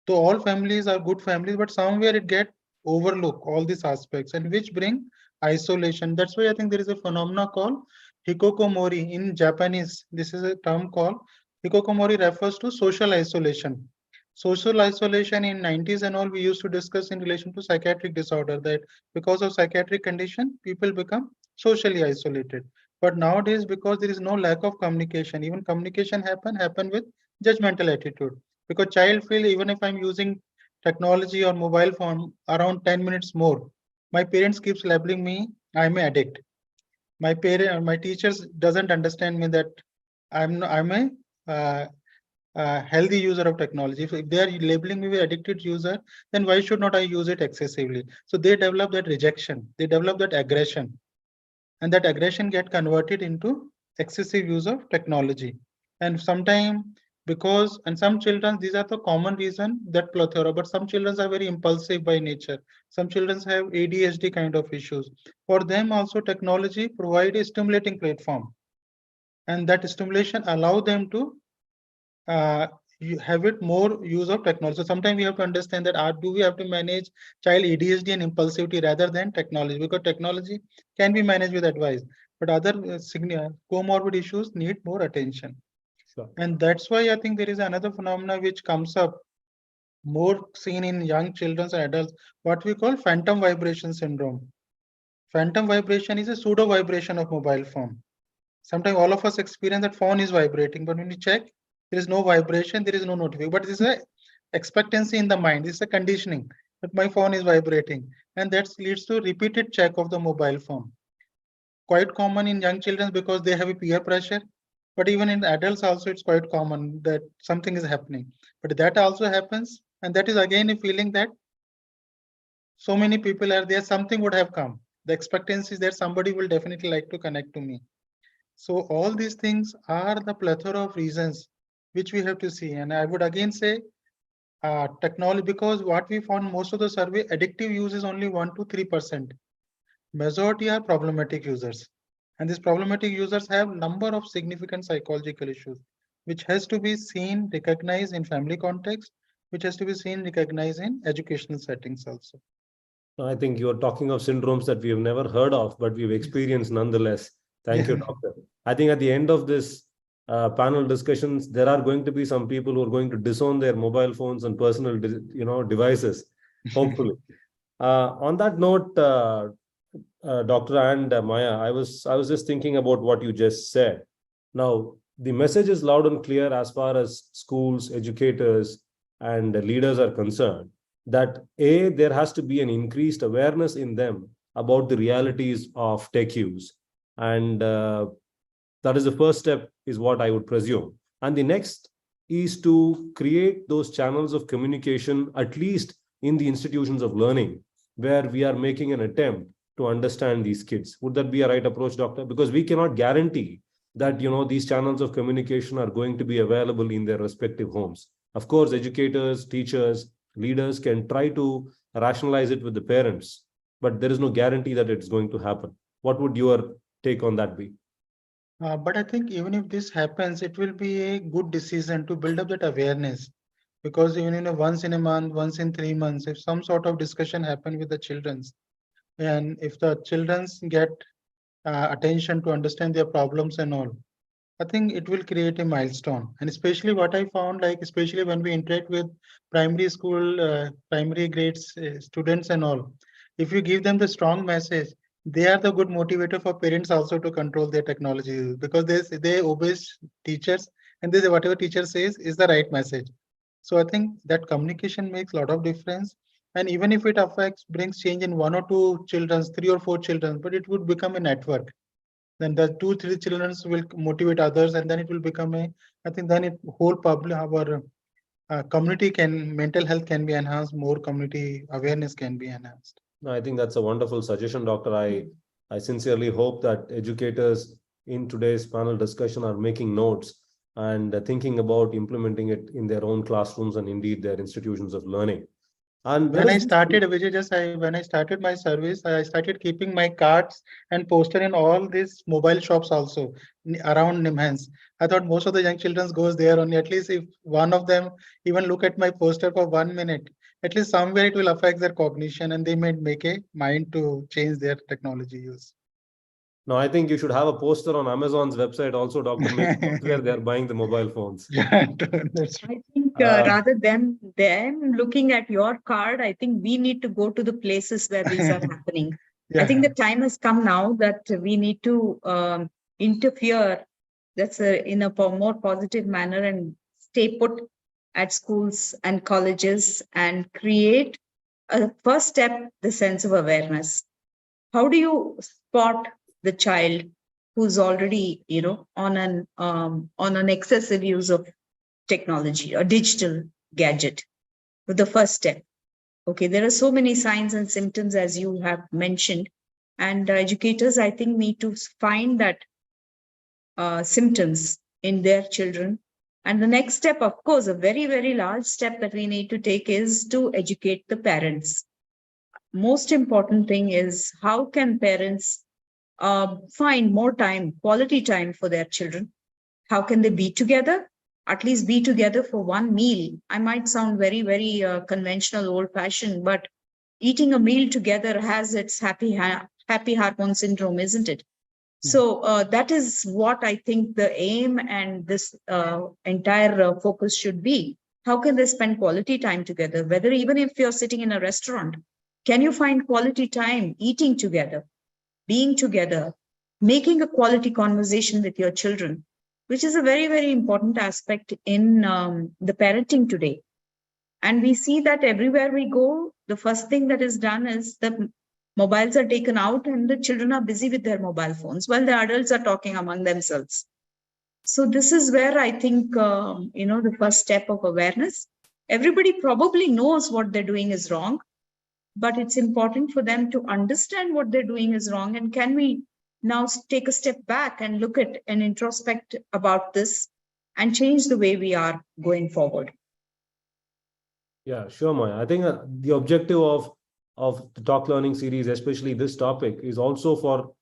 So all families are good families, but somewhere it get overlook all these aspects and which bring isolation. That's why I think there is a phenomena called hikokomori in Japanese. This is a term called hikokomori, refers to social isolation. Social isolation in 90s and all we used to discuss in relation to psychiatric disorder, that because of psychiatric condition, people become socially isolated. But nowadays, because there is no lack of communication, even communication happen with judgmental attitude. Because child feel even if I'm using technology or mobile phone around 10 minutes more, my parents keeps labeling me I'm an addict. My teachers doesn't understand me that I'm a healthy user of technology. If they are labeling me with addicted user, then why should not I use it excessively? So they develop that rejection, they develop that aggression, and that aggression get converted into excessive use of technology. And sometimes because and some children, these are the common reason that plethora, but some children are very impulsive by nature. Some children have ADHD kind of issues. For them also technology provide a stimulating platform, and that stimulation allow them to you have it more use of technology. So sometimes we have to understand that do we have to manage child ADHD and impulsivity rather than technology, because technology can be managed with advice, but other comorbid issues need more attention. Sure. And that's why I think there is another phenomena which comes up more seen in young children and adults, what we call phantom vibration syndrome. Phantom vibration is a pseudo vibration of mobile phone. Sometimes all of us experience that phone is vibrating, but when you check, there is no vibration, there is no notification. But this is a expectancy in the mind. This is a conditioning that my phone is vibrating, and that leads to repeated check of the mobile phone. Quite common in young children because they have a peer pressure, but even in adults also it's quite common that something is happening. But that also happens, and that is again a feeling that so many people are there, something would have come. The expectancy is that somebody will definitely like to connect to me. So all these things are the plethora of reasons which we have to see. And I would again say technology, because what we found most of the survey, addictive use is only 1 to 3%. Majority are problematic users. And these problematic users have number of significant psychological issues, which has to be seen, recognized in family context, which has to be seen, recognized in educational settings also. I think you're talking of syndromes that we have never heard of, but we've experienced nonetheless. Thank you, Doctor. I think at the end of this panel discussions, there are going to be some people who are going to disown their mobile phones and personal, devices, hopefully. On that note, Doctor and Maya, I was just thinking about what you just said. Now, the message is loud and clear as far as schools, educators, and leaders are concerned, that there has to be an increased awareness in them about the realities of tech use. And that is the first step, is what I would presume. And the next is to create those channels of communication, at least in the institutions of learning, where we are making an attempt to understand these kids. Would that be a right approach, Doctor? Because we cannot guarantee that these channels of communication are going to be available in their respective homes. Of course, educators, teachers, leaders can try to rationalize it with the parents, but there is no guarantee that it's going to happen. What would your take on that be? But I think even if this happens, it will be a good decision to build up that awareness. Because even once in a month, once in 3 months, if some sort of discussion happen with the children's, and if the children's get attention to understand their problems and all, I think it will create a milestone. And especially what I found, like especially when we interact with primary school, primary grades students and all, if you give them the strong message, they are the good motivator for parents also to control their technology use, because they obey teachers, and they whatever teacher says is the right message. So I think that communication makes a lot of difference. And even if it brings change in 1 or 2 children, 3 or 4 children, but it would become a network. Then the 2-3 children will motivate others, and then it will become I think then whole public, our community mental health can be enhanced, more community awareness can be enhanced. I think that's a wonderful suggestion, Doctor. I sincerely hope that educators in today's panel discussion are making notes and thinking about implementing it in their own classrooms and indeed their institutions of learning. And When I started, Vijay, when I started my service, I started keeping my cards and poster in all these mobile shops also around Nimhans. I thought most of the young children goes there only. At least if one of them even look at my poster for 1 minute, at least somewhere it will affect their cognition and they may make a mind to change their technology use. no, I think you should have a poster on Amazon's website also, Dr. Make, where they're buying the mobile phones. Yeah, that's I think Uh, rather than them looking at your card, I think we need to go to the places where these are happening. I think the time has come now that we need to interfere. That's in a more positive manner and stay put at schools and colleges and create a first step, the sense of awareness. How do you spot the child who's already, on an excessive use of technology or digital gadget? With the first step. Okay, there are so many signs and symptoms as you have mentioned, and educators, I think, need to find that symptoms in their children. And the next step, of course, a very, very large step that we need to take is to educate the parents. Most important thing is how can parents find more time, quality time for their children? How can they be together? At least be together for one meal. I might sound very, very conventional, old fashioned, but eating a meal together has its happy hormone syndrome, isn't it? So that is what I think the aim and this entire focus should be. How can they spend quality time together? Whether even if you're sitting in a restaurant, can you find quality time eating together, being together, making a quality conversation with your children, which is a very, very important aspect in the parenting today. And we see that everywhere we go, the first thing that is done is the mobiles are taken out and the children are busy with their mobile phones while the adults are talking among themselves. So this is where I think, the first step of awareness. Everybody probably knows what they're doing is wrong, but it's important for them to understand what they're doing is wrong. And can we now take a step back and look at and introspect about this and change the way we are going forward? Yeah, sure, Maya. I think the objective of the Talk Learning series, especially this topic, is also for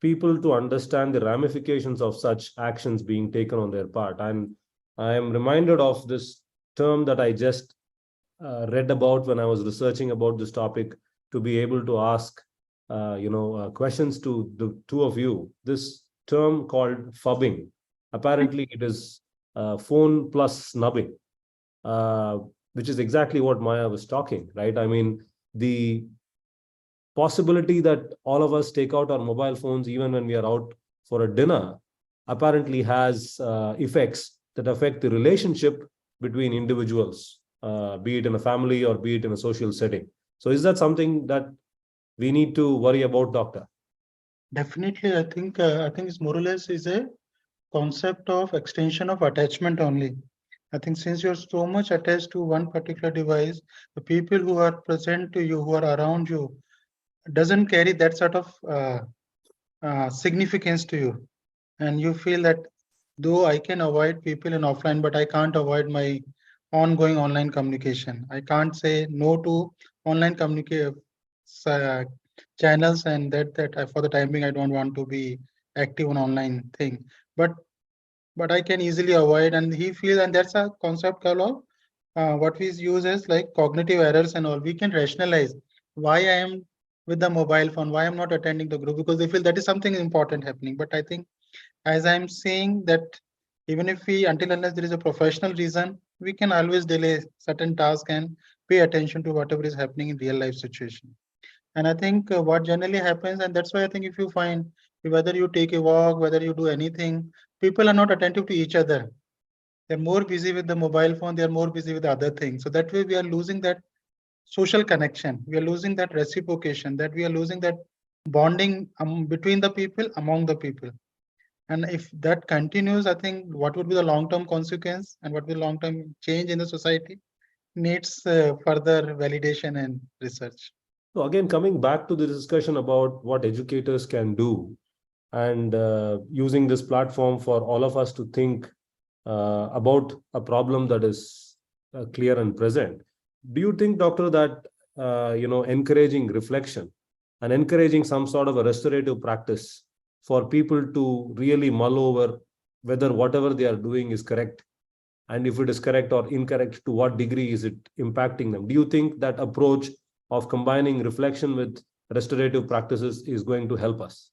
people to understand the ramifications of such actions being taken on their part. And I am reminded of this term that I just read about when I was researching about this topic, to be able to ask questions to the two of you. This term called fubbing. Apparently, it is phone plus snubbing, which is exactly what Maya was talking, right? I mean, the possibility that all of us take out our mobile phones even when we are out for a dinner apparently has effects that affect the relationship between individuals, be it in a family or be it in a social setting. So is that something that we need to worry about, Doctor? definitely. I think it's more or less is a concept of extension of attachment only. I think since you're so much attached to one particular device, the people who are present to you, who are around you, doesn't carry that sort of significance to you. And you feel that though I can avoid people in offline, but I can't avoid my ongoing online communication. I can't say no to online communication channels, and that for the time being I don't want to be active on online thing. But I can easily avoid, and he feels, and that's a concept called what we use as like cognitive errors and all. We can rationalize why I am with the mobile phone, why I'm not attending the group, because they feel that is something important happening. But I think, as I'm saying, that even if we, until unless there is a professional reason, we can always delay certain tasks and pay attention to whatever is happening in real life situation. And I think what generally happens, and that's why I think if you find, whether you take a walk, whether you do anything, people are not attentive to each other. They're more busy with the mobile phone, they're more busy with other things. So that way we are losing that social connection. We are losing that reciprocation, that we are losing that bonding between the people, among the people. And if that continues, I think what would be the long-term consequence and what will long-term change in the society needs further validation and research. So again, coming back to the discussion about what educators can do, and using this platform for all of us to think about a problem that is clear and present. do you think, doctor, that encouraging reflection and encouraging some sort of a restorative practice for people to really mull over whether whatever they are doing is correct, and if it is correct or incorrect, to what degree is it impacting them? Do you think that approach of combining reflection with restorative practices is going to help us?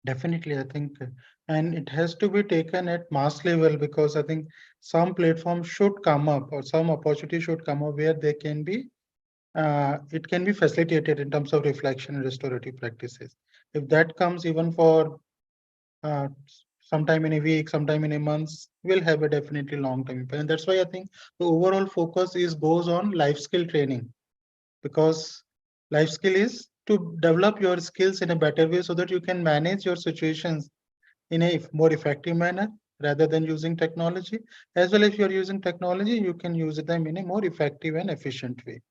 Definitely, I think, and it has to be taken at mass level, because I think some platforms should come up, or some opportunity should come up where they can be, it can be facilitated in terms of reflection and restorative practices. If that comes even for sometime in a week, sometime in a month, will have a definitely long-term impact. And that's why I think the overall focus goes on life skill training, because life skill is to develop your skills in a better way so that you can manage your situations in a more effective manner rather than using technology. As well, if you're using technology, you can use them in a more effective and efficient way.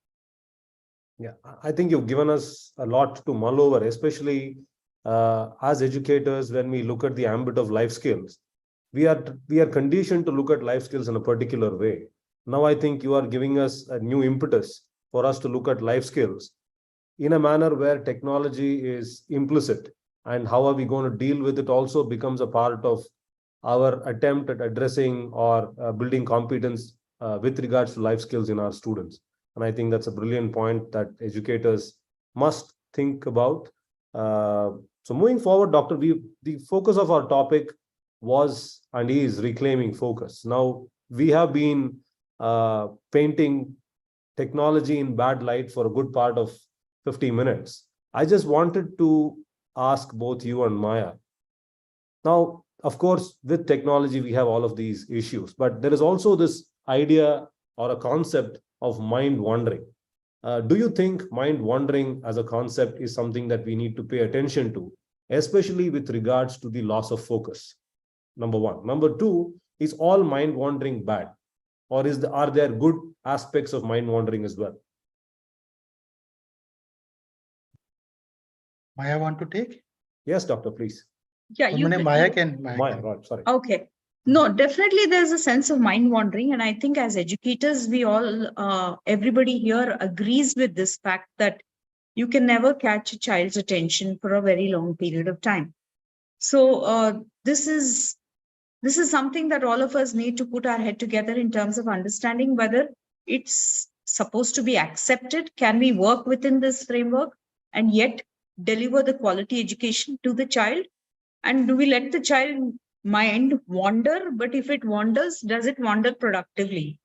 Yeah, I think you've given us a lot to mull over, especially as educators. When we look at the ambit of life skills, we are conditioned to look at life skills in a particular way. Now, I think you are giving us a new impetus for us to look at life skills in a manner where technology is implicit, and how are we going to deal with it also becomes a part of our attempt at addressing or building competence with regards to life skills in our students. And I think that's a brilliant point that educators must think about. So moving forward, Doctor, the focus of our topic was and is reclaiming focus. Now, we have been painting technology in bad light for a good part of 50 minutes. I just wanted to ask both you and Maya. Now, of course, with technology, we have all of these issues, but there is also this idea or a concept of mind wandering. Do you think mind wandering as a concept is something that we need to pay attention to, especially with regards to the loss of focus? Number one. Number two, is all mind wandering bad? Or are there good aspects of mind wandering as well? Maya, want to take? Yes, doctor, please. Yeah, Or Maya can. Maya, right, sorry. Okay. No, definitely there's a sense of mind wandering. And I think as educators, we all, everybody here agrees with this fact that you can never catch a child's attention for a very long period of time. So this is something that all of us need to put our head together in terms of understanding whether it's supposed to be accepted. Can we work within this framework and yet deliver the quality education to the child? And do we let the child mind wander? But if it wanders, does it wander productively?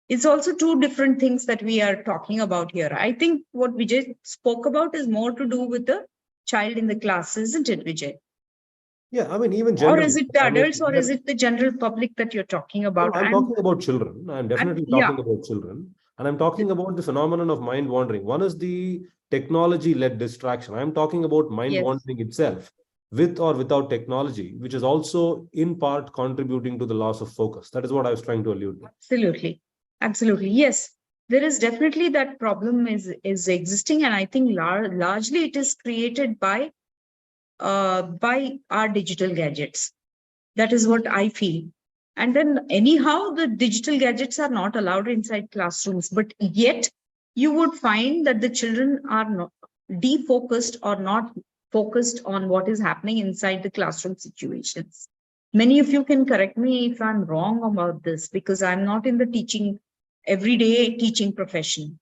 It's also two different things that we are talking about here. I think what Vijay spoke about is more to do with the child in the class, isn't it, Vijay? Yeah, I mean, even generally. Or is it the adults, or is it the general public that you're talking about? I'm talking about children. I'm definitely talking about children. And I'm talking about the phenomenon of mind wandering. One is the technology-led distraction. I'm talking about mind wandering itself, with or without technology, which is also in part contributing to the loss of focus. That is what I was trying to allude to. Absolutely. Absolutely. Yes. There is definitely that problem is existing. And I think largely it is created by our digital gadgets. That is what I feel. And then anyhow, the digital gadgets are not allowed inside classrooms, but yet you would find that the children are not defocused or not focused on what is happening inside the classroom situations. Many of you can correct me if I'm wrong about this, because I'm not in the everyday teaching profession.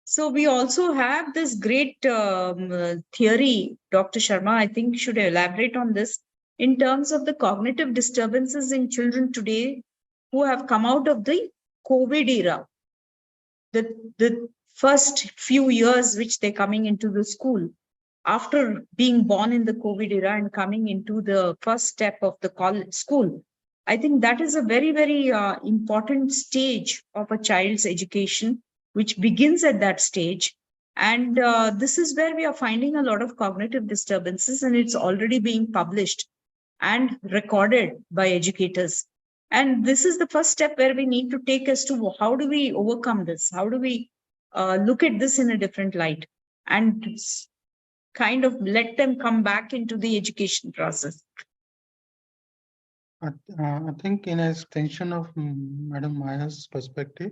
So we also have this great theory, Dr. Sharma, I think should elaborate on this, in terms of the cognitive disturbances in children today who have come out of the COVID era. The first few years which they're coming into the school, after being born in the COVID era and coming into the first step of the college school, I think that is a very, very important stage of a child's education, which begins at that stage. And this is where we are finding a lot of cognitive disturbances, and it's already being published and recorded by educators. And this is the first step where we need to take as to how do we overcome this? How do we look at this in a different light and kind of let them come back into the education process? I think in extension of Madam Maya's perspective,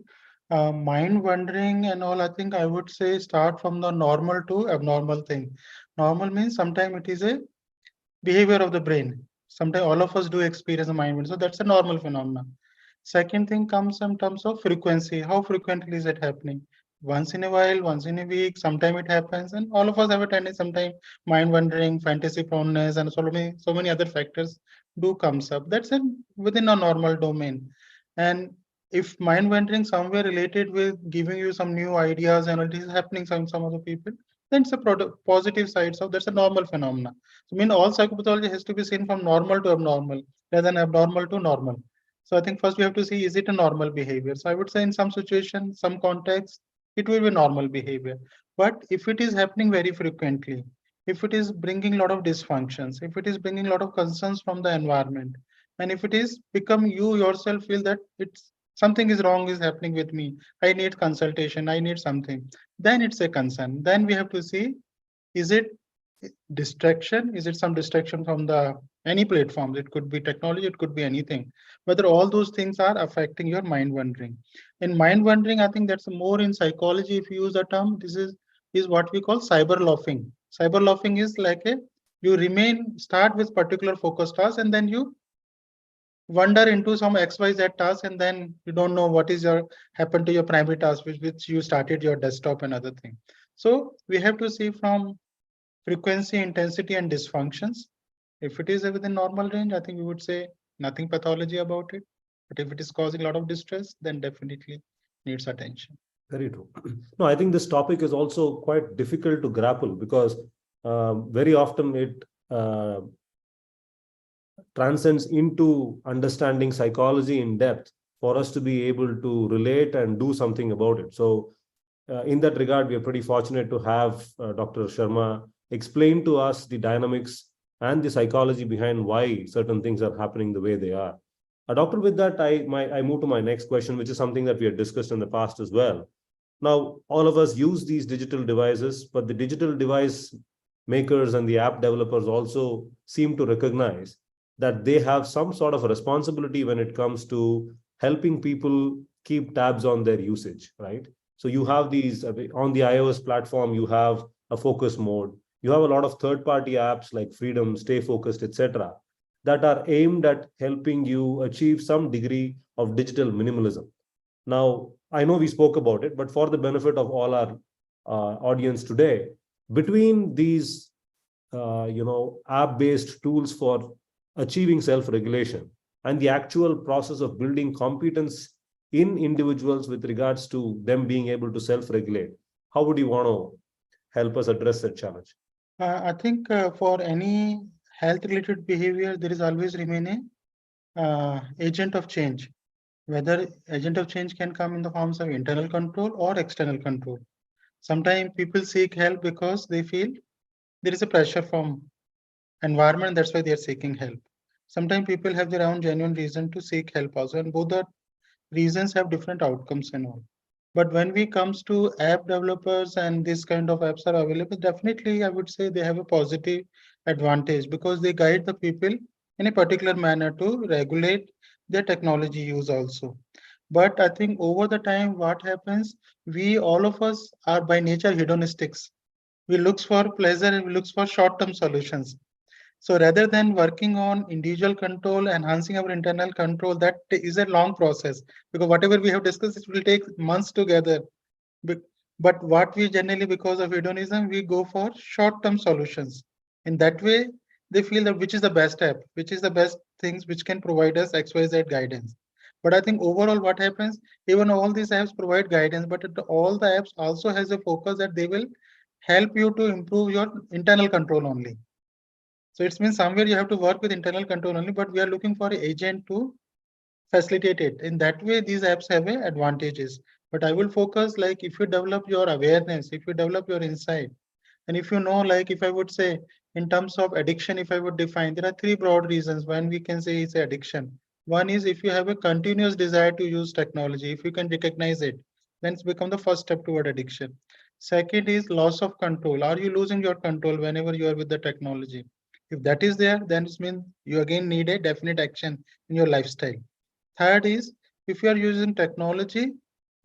Mind wandering and all, I think I would say start from the normal to abnormal thing. Normal means sometimes it is a behavior of the brain. Sometimes all of us do experience a mind wandering. So that's a normal phenomenon. Second thing comes in terms of frequency. How frequently is it happening? Once in a while, once in a week, sometime it happens, and all of us have a tendency, sometimes mind wandering, fantasy proneness, and so many other factors do comes up. That's within a normal domain. And if mind wandering somewhere related with giving you some new ideas and it is happening some other people, then it's a positive side. So that's a normal phenomena. So I mean all psychopathology has to be seen from normal to abnormal rather than abnormal to normal. So I think first we have to see, is it a normal behavior? So I would say in some situation, some context, it will be normal behavior. But if it is happening very frequently, if it is bringing a lot of dysfunctions, if it is bringing a lot of concerns from the environment, and if it is become you yourself feel that it's something is wrong is happening with me, I need consultation, I need something, then it's a concern. Then we have to see, is it distraction? Is it some distraction from the any platforms? It could be technology, it could be anything. Whether all those things are affecting your mind wandering. In mind wandering, I think that's more in psychology. If you use the term, this is what we call cyber loafing. Cyber loafing is like a you remain start with particular focus task and then you wander into some XYZ task and then you don't know what is your happened to your primary task, which you started your desktop and other thing. So we have to see from frequency, intensity, and dysfunctions. If it is within normal range, I think we would say nothing pathology about it. But if it is causing a lot of distress, then definitely needs attention. Very true. No, I think this topic is also quite difficult to grapple because very often it transcends into understanding psychology in depth for us to be able to relate and do something about it. So in that regard, we are pretty fortunate to have Dr. Sharma explain to us the dynamics and the psychology behind why certain things are happening the way they are. Doctor, with that, I move to my next question, which is something that we had discussed in the past as well. Now, all of us use these digital devices, but the digital device makers and the app developers also seem to recognize that they have some sort of a responsibility when it comes to helping people keep tabs on their usage, right? So you have these on the iOS platform, you have a focus mode. You have a lot of third-party apps like Freedom, Stay Focused, etc., that are aimed at helping you achieve some degree of digital minimalism. Now, I know we spoke about it, but for the benefit of all our audience today, between these app-based tools for achieving self-regulation and the actual process of building competence in individuals with regards to them being able to self-regulate, how would you want to help us address that challenge? I think for any health-related behavior, there is always remaining agent of change. Whether agent of change can come in the forms of internal control or external control. Sometimes people seek help because they feel there is a pressure from environment, that's why they are seeking help. Sometimes people have their own genuine reason to seek help also, and both the reasons have different outcomes and all. But when we comes to app developers and this kind of apps are available, definitely I would say they have a positive advantage because they guide the people in a particular manner to regulate their technology use also. But I think over the time, what happens, we all of us are by nature hedonistics. We look for pleasure and we look for short-term solutions. So rather than working on individual control, enhancing our internal control, that is a long process because whatever we have discussed, it will take months together. But what we generally, because of hedonism, we go for short-term solutions. In that way, they feel that which is the best app, which is the best things which can provide us XYZ guidance. But I think overall what happens, even all these apps provide guidance, but all the apps also has a focus that they will help you to improve your internal control only. So it means somewhere you have to work with internal control only, but we are looking for an agent to facilitate it. In that way, these apps have advantages. But I will focus like if you develop your awareness, if you develop your insight, and if you know, like if I would say in terms of addiction, if I would define, there are three broad reasons when we can say it's addiction. One is if you have a continuous desire to use technology, if you can recognize it, then it's become the first step toward addiction. Second is loss of control. Are you losing your control whenever you are with the technology? If that is there, then it means you again need a definite action in your lifestyle. Third is if you are using technology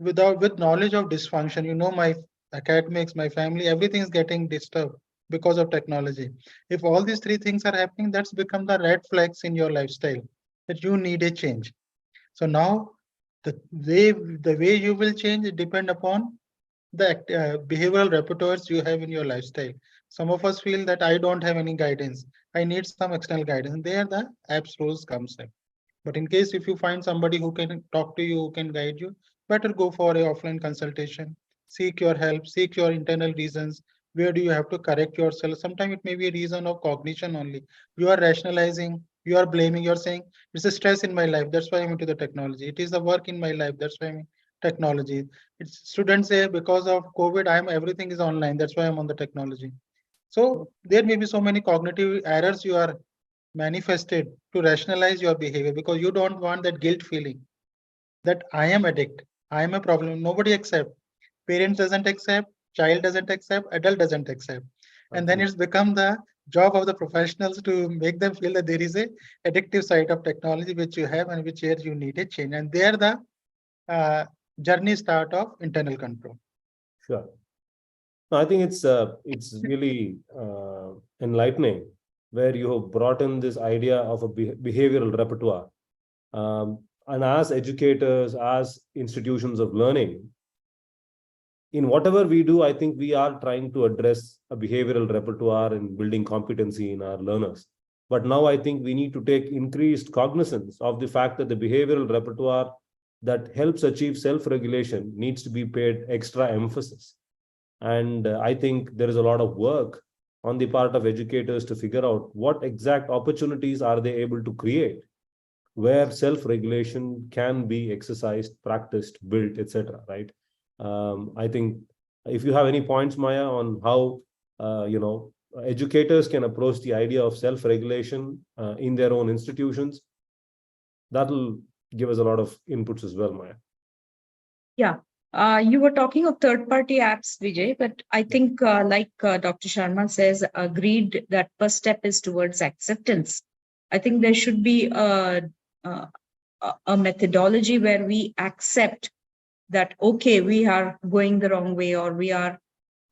with knowledge of dysfunction, my academics, my family, everything is getting disturbed because of technology. If all these three things are happening, that's become the red flags in your lifestyle that you need a change. So now the way you will change depend upon the behavioral repertoires you have in your lifestyle. Some of us feel that I don't have any guidance. I need some external guidance. There the apps rules comes in. But in case if you find somebody who can talk to you, who can guide you, better go for a offline consultation. Seek your help, seek your internal reasons. Where do you have to correct yourself? Sometimes it may be a reason of cognition only. You are rationalizing, you are blaming, you're saying, it's a stress in my life. That's why I'm into the technology. It is the work in my life. That's why I'm in technology. It's students say because of COVID, everything is online. That's why I'm on the technology. So there may be so many cognitive errors you are manifested to rationalize your behavior because you don't want that guilt feeling that I am addict, I am a problem. Nobody accept. Parents doesn't accept, child doesn't accept, adult doesn't accept. And then it's become the job of the professionals to make them feel that there is a addictive side of technology which you have and which here you need a change. And there the journey start of internal control. Sure. No, I think it's really enlightening where you have brought in this idea of a behavioral repertoire. And as educators, as institutions of learning, in whatever we do, I think we are trying to address a behavioral repertoire and building competency in our learners. But now I think we need to take increased cognizance of the fact that the behavioral repertoire that helps achieve self-regulation needs to be paid extra emphasis. And I think there is a lot of work on the part of educators to figure out what exact opportunities are they able to create where self-regulation can be exercised, practiced, built, etc. Right? I think if you have any points, Maya, on how educators can approach the idea of self-regulation in their own institutions, that'll give us a lot of inputs as well, Maya. Yeah. You were talking of third-party apps, Vijay, but I think like Dr. Sharma says, agreed that first step is towards acceptance. I think there should be a methodology where we accept that, okay, we are going the wrong way or we are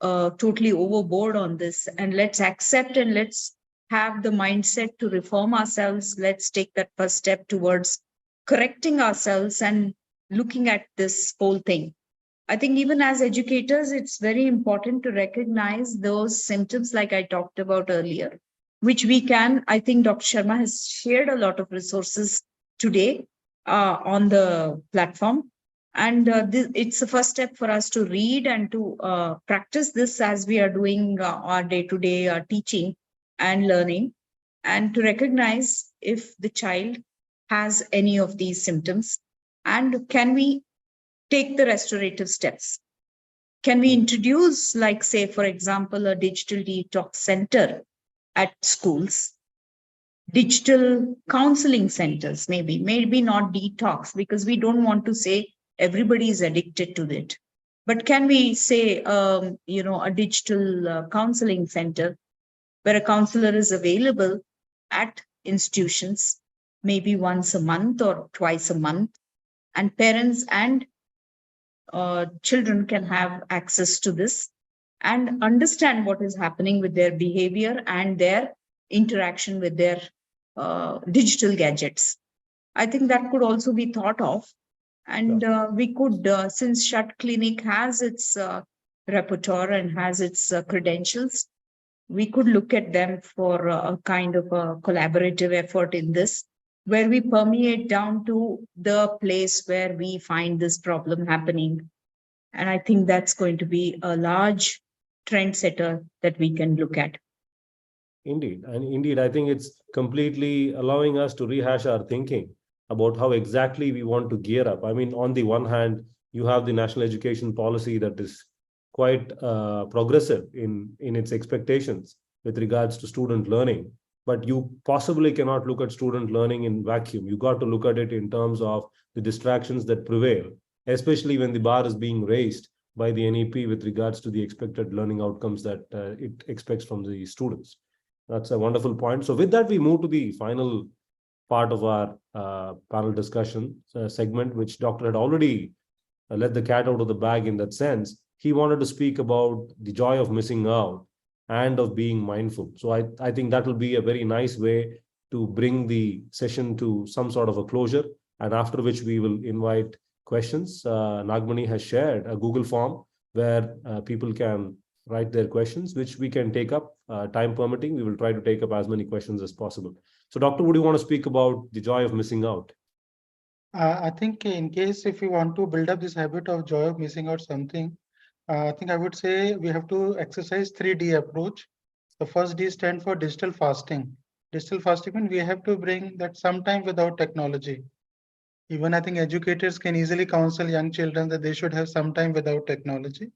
totally overboard on this, and let's accept and let's have the mindset to reform ourselves. Let's take that first step towards correcting ourselves and looking at this whole thing. I think even as educators, it's very important to recognize those symptoms like I talked about earlier, which we can, I think Dr. Sharma has shared a lot of resources today on the platform. And it's the first step for us to read and to practice this as we are doing our day-to-day teaching and learning, and to recognize if the child has any of these symptoms, and can we take the restorative steps? Can we introduce, like, say, for example, a digital detox center at schools? Digital counseling centers, maybe not detox, because we don't want to say everybody is addicted to it. But can we say, a digital counseling center where a counselor is available at institutions, maybe once a month or twice a month, and parents and children can have access to this and understand what is happening with their behavior and their interaction with their digital gadgets. I think that could also be thought of. And we could, since Shut Clinic has its repertoire and has its credentials, we could look at them for a kind of a collaborative effort in this, where we permeate down to the place where we find this problem happening. And I think that's going to be a large trendsetter that we can look at. Indeed. And indeed, I think it's completely allowing us to rehash our thinking about how exactly we want to gear up. I mean, on the one hand, you have the national education policy that is quite progressive in its expectations with regards to student learning. But you possibly cannot look at student learning in vacuum. You got to look at it in terms of the distractions that prevail, especially when the bar is being raised by the NEP with regards to the expected learning outcomes that it expects from the students. That's a wonderful point. So with that, we move to the final part of our panel discussion segment, which Doctor had already let the cat out of the bag in that sense. He wanted to speak about the joy of missing out and of being mindful. So I think that will be a very nice way to bring the session to some sort of a closure, and after which we will invite questions. Nagmani has shared a Google form where people can write their questions, which we can take up, time permitting. We will try to take up as many questions as possible. So, Doctor, would you want to speak about the joy of missing out? I think in case if you want to build up this habit of joy of missing out something, I think I would say we have to exercise 3D approach. The first D stand for digital fasting. Digital fasting means we have to bring that some time without technology. Even I think educators can easily counsel young children that they should have some time without technology.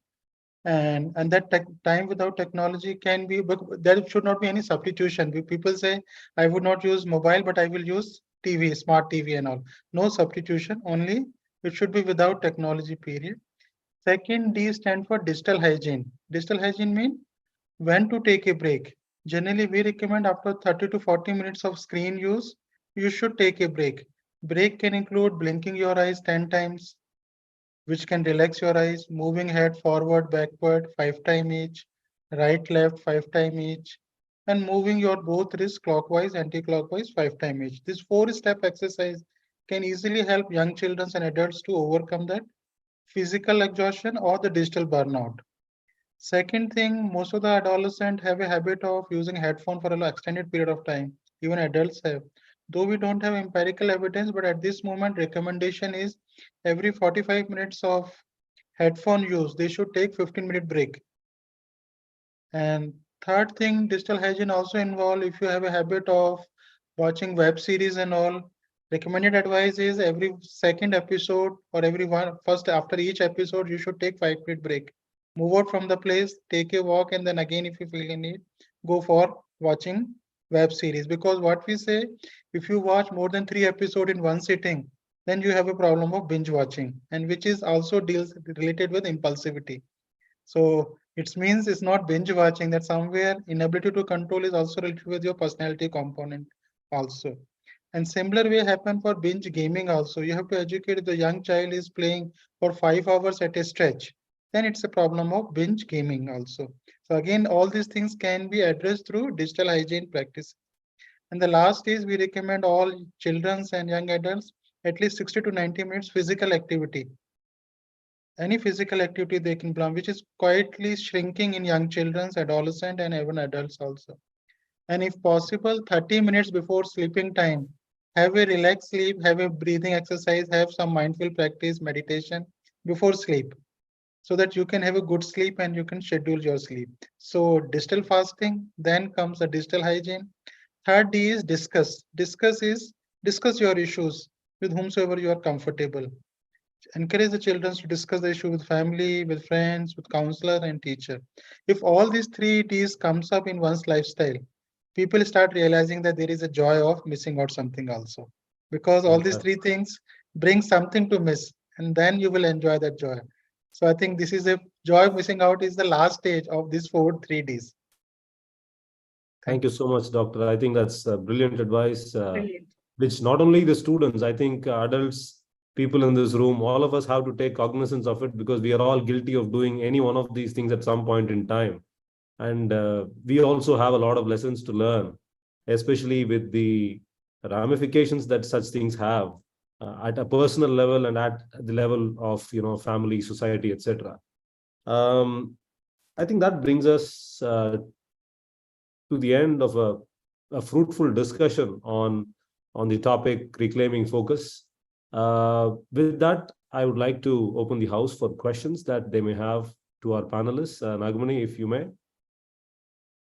And that time without technology can be, but there should not be any substitution. People say, I would not use mobile, but I will use TV, smart TV and all. No substitution, only it should be without technology, period. Second D stand for digital hygiene. Digital hygiene means when to take a break. Generally, we recommend after 30 to 40 minutes of screen use, you should take a break. Break can include blinking your eyes 10 times, which can relax your eyes, moving head forward, backward 5 times each, right, left 5 times each, and moving your both wrists clockwise, anti-clockwise 5 times each. This 4-step exercise can easily help young children and adults to overcome that physical exhaustion or the digital burnout. Second thing, most of the adolescents have a habit of using headphone for an extended period of time. Even adults have. Though we don't have empirical evidence, but at this moment, recommendation is every 45 minutes of headphone use, they should take 15-minute break. And third thing, digital hygiene also involve if you have a habit of watching web series and all, recommended advice is every second episode or every one first after each episode, you should take 5-minute break. Move out from the place, take a walk, and then again, if you feel in need, go for watching web series. Because what we say, if you watch more than 3 episodes in one sitting, then you have a problem of binge watching, and which is also deals related with impulsivity. So it means it's not binge watching, that somewhere inability to control is also related with your personality component also. And similar way happen for binge gaming also. You have to educate if the young child is playing for 5 hours at a stretch, then it's a problem of binge gaming also. So again, all these things can be addressed through digital hygiene practice. And the last is we recommend all children and young adults at least 60 to 90 minutes physical activity. Any physical activity they can plan, which is quietly shrinking in young children, adolescents, and even adults also. And if possible, 30 minutes before sleeping time, have a relaxed sleep, have a breathing exercise, have some mindful practice, meditation before sleep, so that you can have a good sleep and you can schedule your sleep. So digital fasting, then comes the digital hygiene. Third D is discuss. Discuss your issues with whomsoever you are comfortable. Encourage the children to discuss the issue with family, with friends, with counselor and teacher. If all these 3 Ds comes up in one's lifestyle, people start realizing that there is a joy of missing out something also. Because all these 3 things bring something to miss, and then you will enjoy that joy. So I think this is a joy of missing out is the last stage of these 3 Ds. Thank you so much, Doctor. I think that's brilliant advice, Brilliant. which not only the students, I think adults, people in this room, all of us have to take cognizance of it, because we are all guilty of doing any one of these things at some point in time. And we also have a lot of lessons to learn, especially with the ramifications that such things have at a personal level and at the level of, family, society, etc. I think that brings us to the end of a fruitful discussion on the topic reclaiming focus. With that, I would like to open the house for questions that they may have to our panelists. Nagmani, if you may.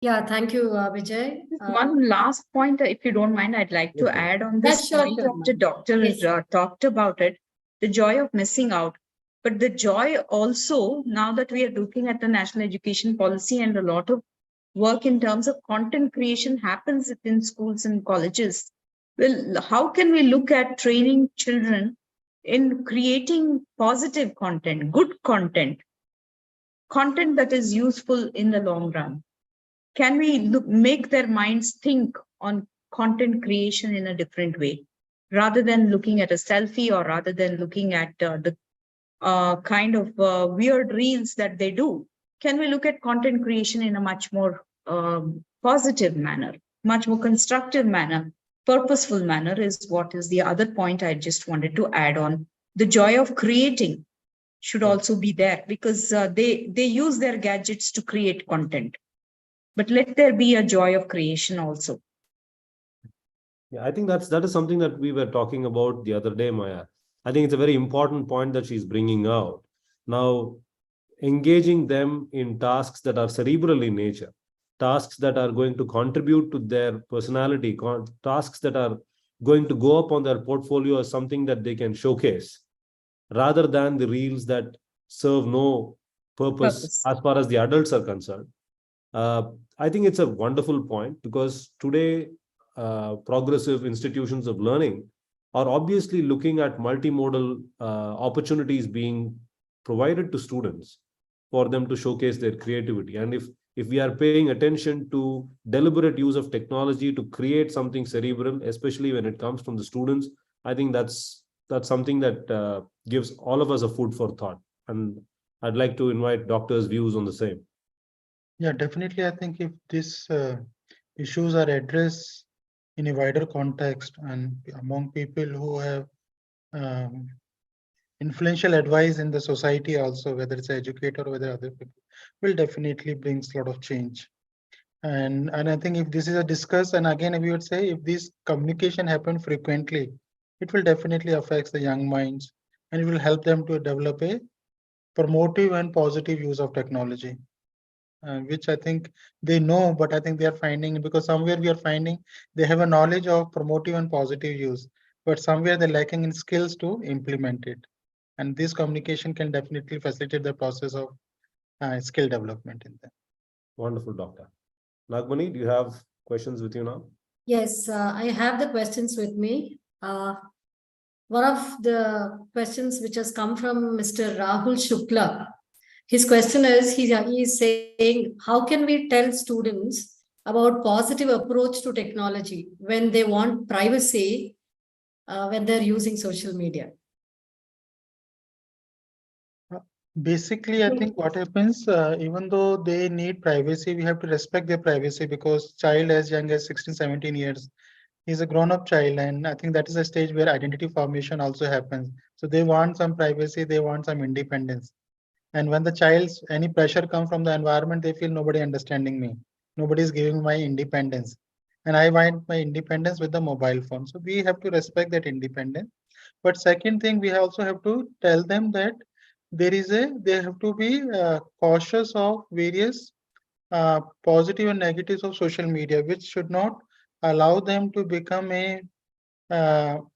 Yeah, thank you, Vijay. One last point, if you don't mind, I'd like to Yes, ma'am. add on this Sure, point sure, after ma'am. Doctor Yes. talked about it, the joy of missing out. But the joy also, now that we are looking at the national education policy and a lot of work in terms of content creation happens in schools and colleges. Well, how can we look at training children in creating positive content, good content that is useful in the long run? Can we make their minds think on content creation in a different way, rather than looking at a selfie or rather than looking at the kind of weird reels that they do? Can we look at content creation in a much more positive manner, much more constructive manner, purposeful manner is what is the other point I just wanted to add on. The joy of creating should also be there because they use their gadgets to create content. But let there be a joy of creation also. Yeah, I think that is something that we were talking about the other day, Maya. I think it's a very important point that she's bringing out. Now, engaging them in tasks that are cerebral in nature, tasks that are going to contribute to their personality, tasks that are going to go up on their portfolio as something that they can showcase, rather than the reels that serve no purpose as far as the adults are concerned. I think it's a wonderful point because today, progressive institutions of learning are obviously looking at multimodal opportunities being provided to students for them to showcase their creativity. And if we are paying attention to deliberate use of technology to create something cerebral, especially when it comes from the students, I think that's something that gives all of us a food for thought. And I'd like to invite doctors' views on the same. Yeah, definitely. I think if these issues are addressed in a wider context and among people who have influential advice in the society also, whether it's an educator or whether other people, will definitely brings a lot of change. And I think if this is a discuss, and again, we would say if this communication happen frequently, it will definitely affect the young minds and it will help them to develop a promotive and positive use of technology. Which I think they know, but I think they are finding because somewhere we are finding they have a knowledge of promotive and positive use, but somewhere they're lacking in skills to implement it. And this communication can definitely facilitate the process of skill development in them. Wonderful, Doctor. Nagmani, do you have questions with you now? Yes, I have the questions with me. One of the questions which has come from Mr. Rahul Shukla. His question is, he is saying, how can we tell students about positive approach to technology when they want privacy when they're using social media? Basically, I think what happens, even though they need privacy, we have to respect their privacy because child as young as 16, 17 years, he's a grown-up child. And I think that is a stage where identity formation also happens. So they want some privacy, they want some independence. And when the child's any pressure comes from the environment, they feel nobody understanding me. Nobody is giving my independence. And I want my independence with the mobile phone. So we have to respect that independence. But second thing, we also have to tell them that they have to be cautious of various positive and negatives of social media, which should not allow them to become a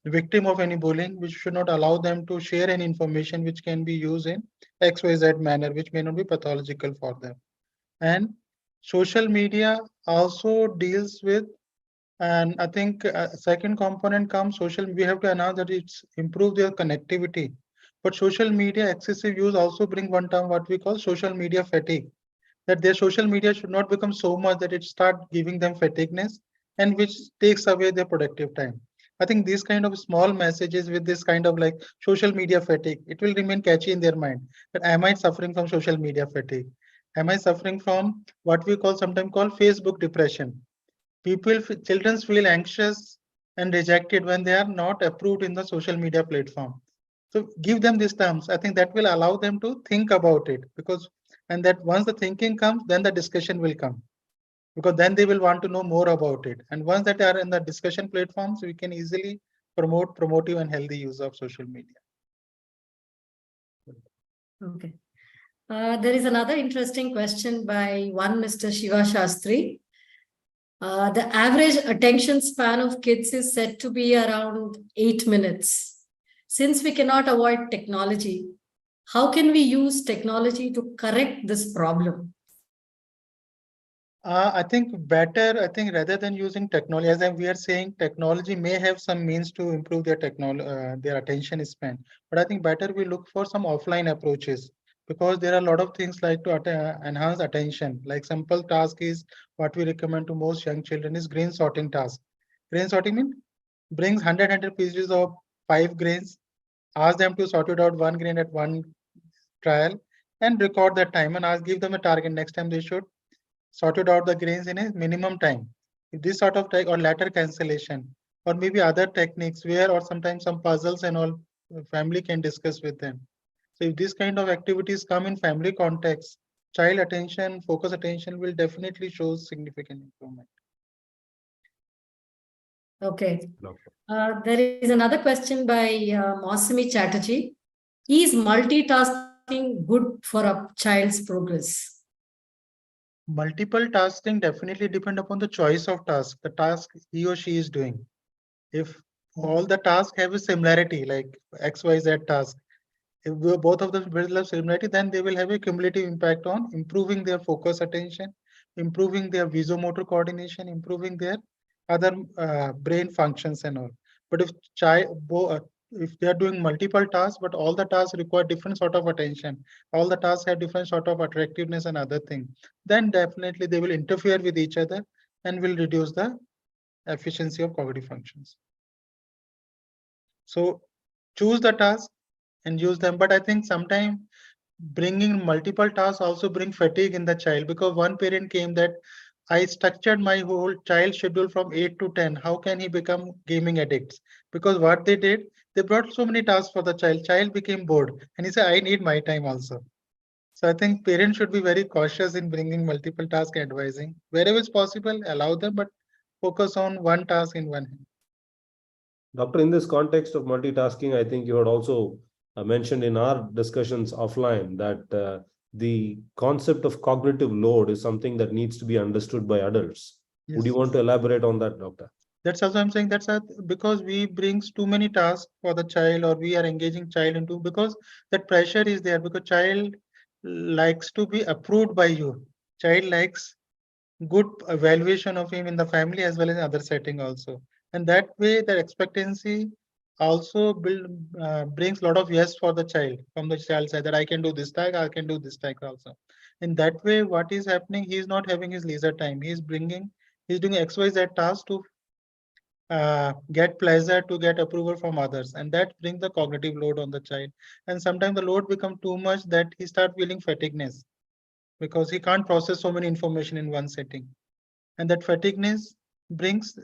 victim of any bullying, which should not allow them to share any information which can be used in XYZ manner, which may not be pathological for them. And social media also deals with, and I think second component comes social. We have to announce that it's improve their connectivity, but social media excessive use also bring one term what we call social media fatigue. That their social media should not become so much that it start giving them fatigueness and which takes away their productive time. I think these kind of small messages with this kind of like social media fatigue, it will remain catchy in their mind. But am I suffering from social media fatigue? Am I suffering from what we call sometimes called Facebook depression? Children feel anxious and rejected when they are not approved in the social media platform. So give them these terms. I think that will allow them to think about it and that once the thinking comes, then the discussion will come because then they will want to know more about it. And once that they are in the discussion platforms, we can easily promote promotive and healthy use of social media. Okay. There is another interesting question by one Mr. Shiva Shastri. The average attention span of kids is said to be around 8 minutes. Since we cannot avoid technology, how can we use technology to correct this problem? I think rather than using technology, as we are saying, technology may have some means to improve their their attention span. But I think better we look for some offline approaches because there are a lot of things like to enhance attention. Like simple task is what we recommend to most young children is grain sorting task. Grain sorting means brings 100 pieces of 5 grains, ask them to sort it out 1 grain at one trial and record that time and give them a target. Next time they should sort it out the grains in a minimum time. If this sort of or latter cancellation, or maybe other techniques where, or sometimes some puzzles and all, family can discuss with them. So if these kind of activities come in family context, child attention, focus attention will definitely show significant improvement. Okay. Doctor. There is another question by Mausami Chatterjee. Is multitasking good for a child's progress? Multiple tasking definitely depend upon the choice of task, the task he or she is doing. If all the tasks have a similarity, like XYZ task, if both of them build up similarity, then they will have a cumulative impact on improving their focus attention, improving their visomotor coordination, improving their other brain functions and all. But if they are doing multiple tasks, but all the tasks require different sort of attention, all the tasks have different sort of attractiveness and other thing, then definitely they will interfere with each other and will reduce the efficiency of cognitive functions. So choose the task and use them. But I think sometimes bringing multiple tasks also bring fatigue in the child, because one parent came that I structured my whole child schedule from 8 to 10. How can he become gaming addicts? Because what they did, they brought so many tasks for the child. Child became bored and he said, I need my time also. So I think parents should be very cautious in bringing multiple task advising. Wherever it's possible, allow them, but focus on one task in one hand. Doctor, in this context of multitasking, I think you had also mentioned in our discussions offline that the concept of cognitive load is something that needs to be understood by adults. Yes. Would you want to elaborate on that, Doctor? That's also I'm saying because we brings too many tasks for the child, or we are engaging child into, because that pressure is there, because child likes to be approved by you. Child likes good evaluation of him in the family as well as in other setting also. And that way the expectancy also brings a lot of yes for the child from the child side, that I can do this task, I can do this task also. In that way, what is happening, he is not having his leisure time. He's doing XYZ task to get pleasure, to get approval from others, and that brings the cognitive load on the child. And sometimes the load becomes too much that he start feeling fatigueness, because he can't process so many information in one setting. And that fatigueness brings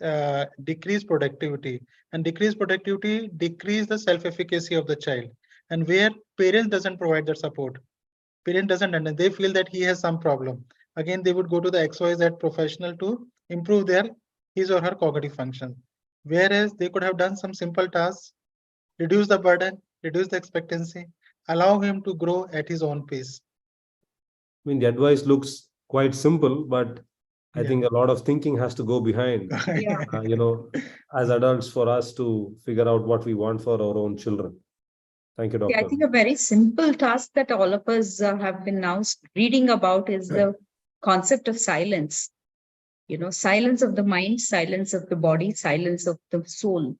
decreased productivity, and decreased productivity decrease the self-efficacy of the child. And where parents doesn't provide that support, parent doesn't understand, they feel that he has some problem, again they would go to the XYZ professional to improve his or her cognitive function, whereas they could have done some simple tasks, reduce the burden, reduce the expectancy, allow him to grow at his own pace. I mean, the advice looks quite simple, but I Yeah. think a lot of thinking has to go behind, Yeah. as adults, for us to figure out what we want for our own children. Thank you, Yeah, Doctor. I think a very simple task that all of us have been now reading about is the concept of silence. Silence of the mind, silence of the body, silence of the soul.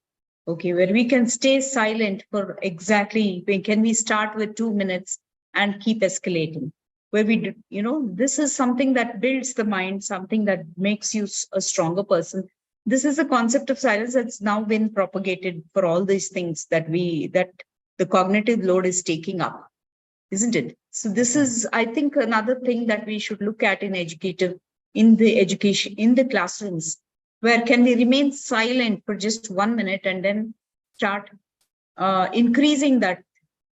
Okay, where we can stay silent for exactly, can we start with 2 minutes and keep escalating? Where this is something that builds the mind, something that makes you a stronger person. This is a concept of silence that's now been propagated for all these things that the cognitive load is taking up, isn't it? So this is, I think, another thing that we should look at in education, in the classrooms, where can we remain silent for just 1 minute and then start increasing that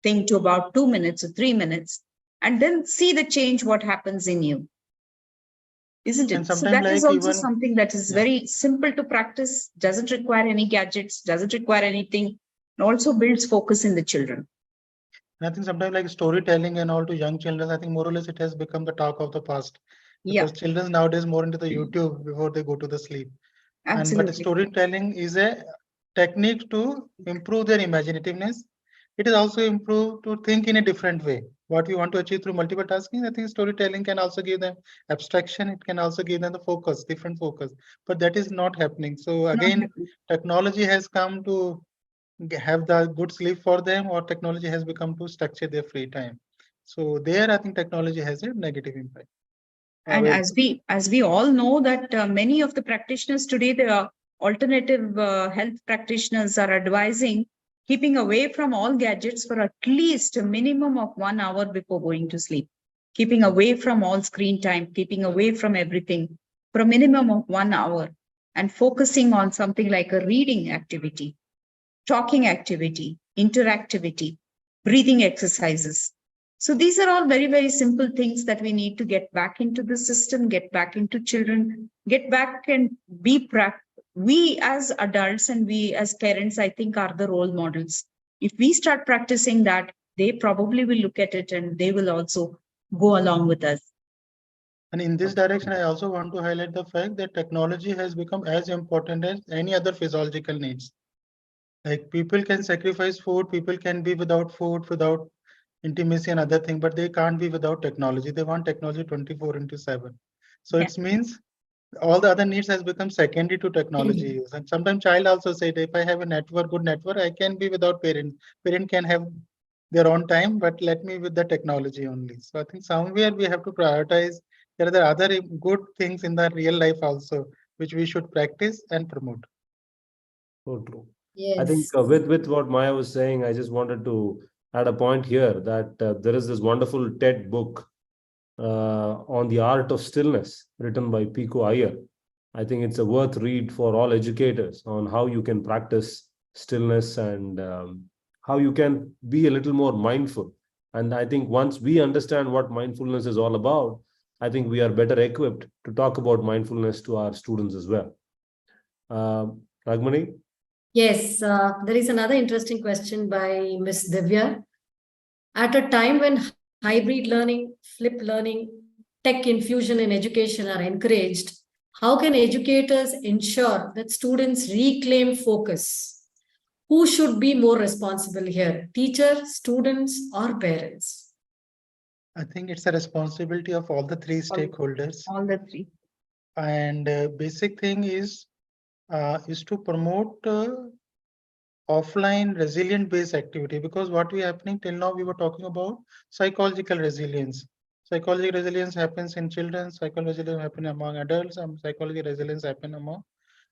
thing to about 2 minutes or 3 minutes, and then see the change, what happens in you, isn't it? So that is also something that is very simple to practice, doesn't require any gadgets, doesn't require anything, and also builds focus in the children. And I think sometimes like storytelling and all to young children, I think more or less it has become the talk of the past. Because children nowadays more into the YouTube before they go to the sleep. Absolutely. But storytelling is a technique to improve their imaginativeness. It is also improved to think in a different way. What we want to achieve through multiple tasking, I think storytelling can also give them abstraction. It can also give them the focus, different focus. But that is not happening. So again, technology has come to have the good sleep for them, or technology has become to structure their free time. So there, I think technology has a negative impact. And as we all know that many of the practitioners today, the alternative health practitioners are advising keeping away from all gadgets for at least a minimum of 1 hour before going to sleep, keeping away from all screen time, keeping away from everything for a minimum of 1 hour, and focusing on something like a reading activity, talking activity, interactivity, breathing exercises. So these are all very, very simple things that we need to get back into the system, get back into children, get back and be practical. We as adults and we as parents, I think, are the role models. If we start practicing that, they probably will look at it and they will also go along with us. And in this direction, I also want to highlight the fact that technology has become as important as any other physiological needs. Like people can sacrifice food, people can be without food, without intimacy and other thing, but they can't be without technology. They want technology 24/7. So Yeah. it means all the other needs has become secondary to technology use. And sometimes child also said, if I have a network, good network, I can be without parent. Parent can have their own time, but let me with the technology only. So I think somewhere we have to prioritize. There are other good things in the real life also, which we should practice and promote. So true. Yes. I think with what Maya was saying, I just wanted to add a point here that there is this wonderful TED book on the art of stillness written by Pico Iyer. I think it's a worth read for all educators on how you can practice stillness and how you can be a little more mindful. And I think once we understand what mindfulness is all about, I think we are better equipped to talk about mindfulness to our students as well. Ragmani? Yes, there is another interesting question by Miss Divya. At a time when hybrid learning, flipped learning, tech infusion in education are encouraged, how can educators ensure that students reclaim focus? Who should be more responsible here? Teacher, students, or parents? I think it's a responsibility of all the three stakeholders. All the three. And basic thing is to promote offline resilient based activity, because what we happening till now, we were talking about psychological resilience. Psychological resilience happens in children, psychological resilience happen among adults, and psychological resilience happen among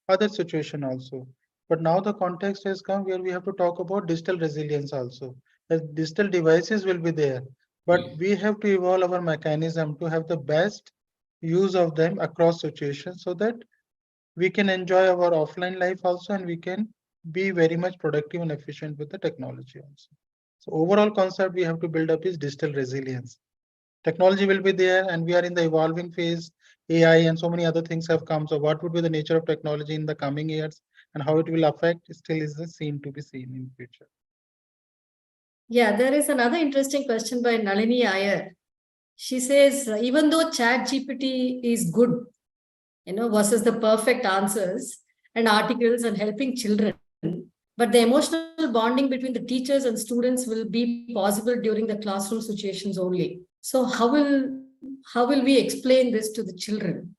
other situation also. But now the context has come where we have to talk about digital resilience also. The digital devices will be there, but we have to evolve our mechanism to have the best use of them across situations so that we can enjoy our offline life also, and we can be very much productive and efficient with the technology also. So overall concept we have to build up is digital resilience. Technology will be there and we are in the evolving phase. AI and so many other things have come. So what would be the nature of technology in the coming years and how it will affect still is the scene to be seen in future. Yeah, there is another interesting question by Nalini Iyer. She says, even though ChatGPT is good, versus the perfect answers and articles and helping children, but the emotional bonding between the teachers and students will be possible during the classroom situations only. So how will we explain this to the children?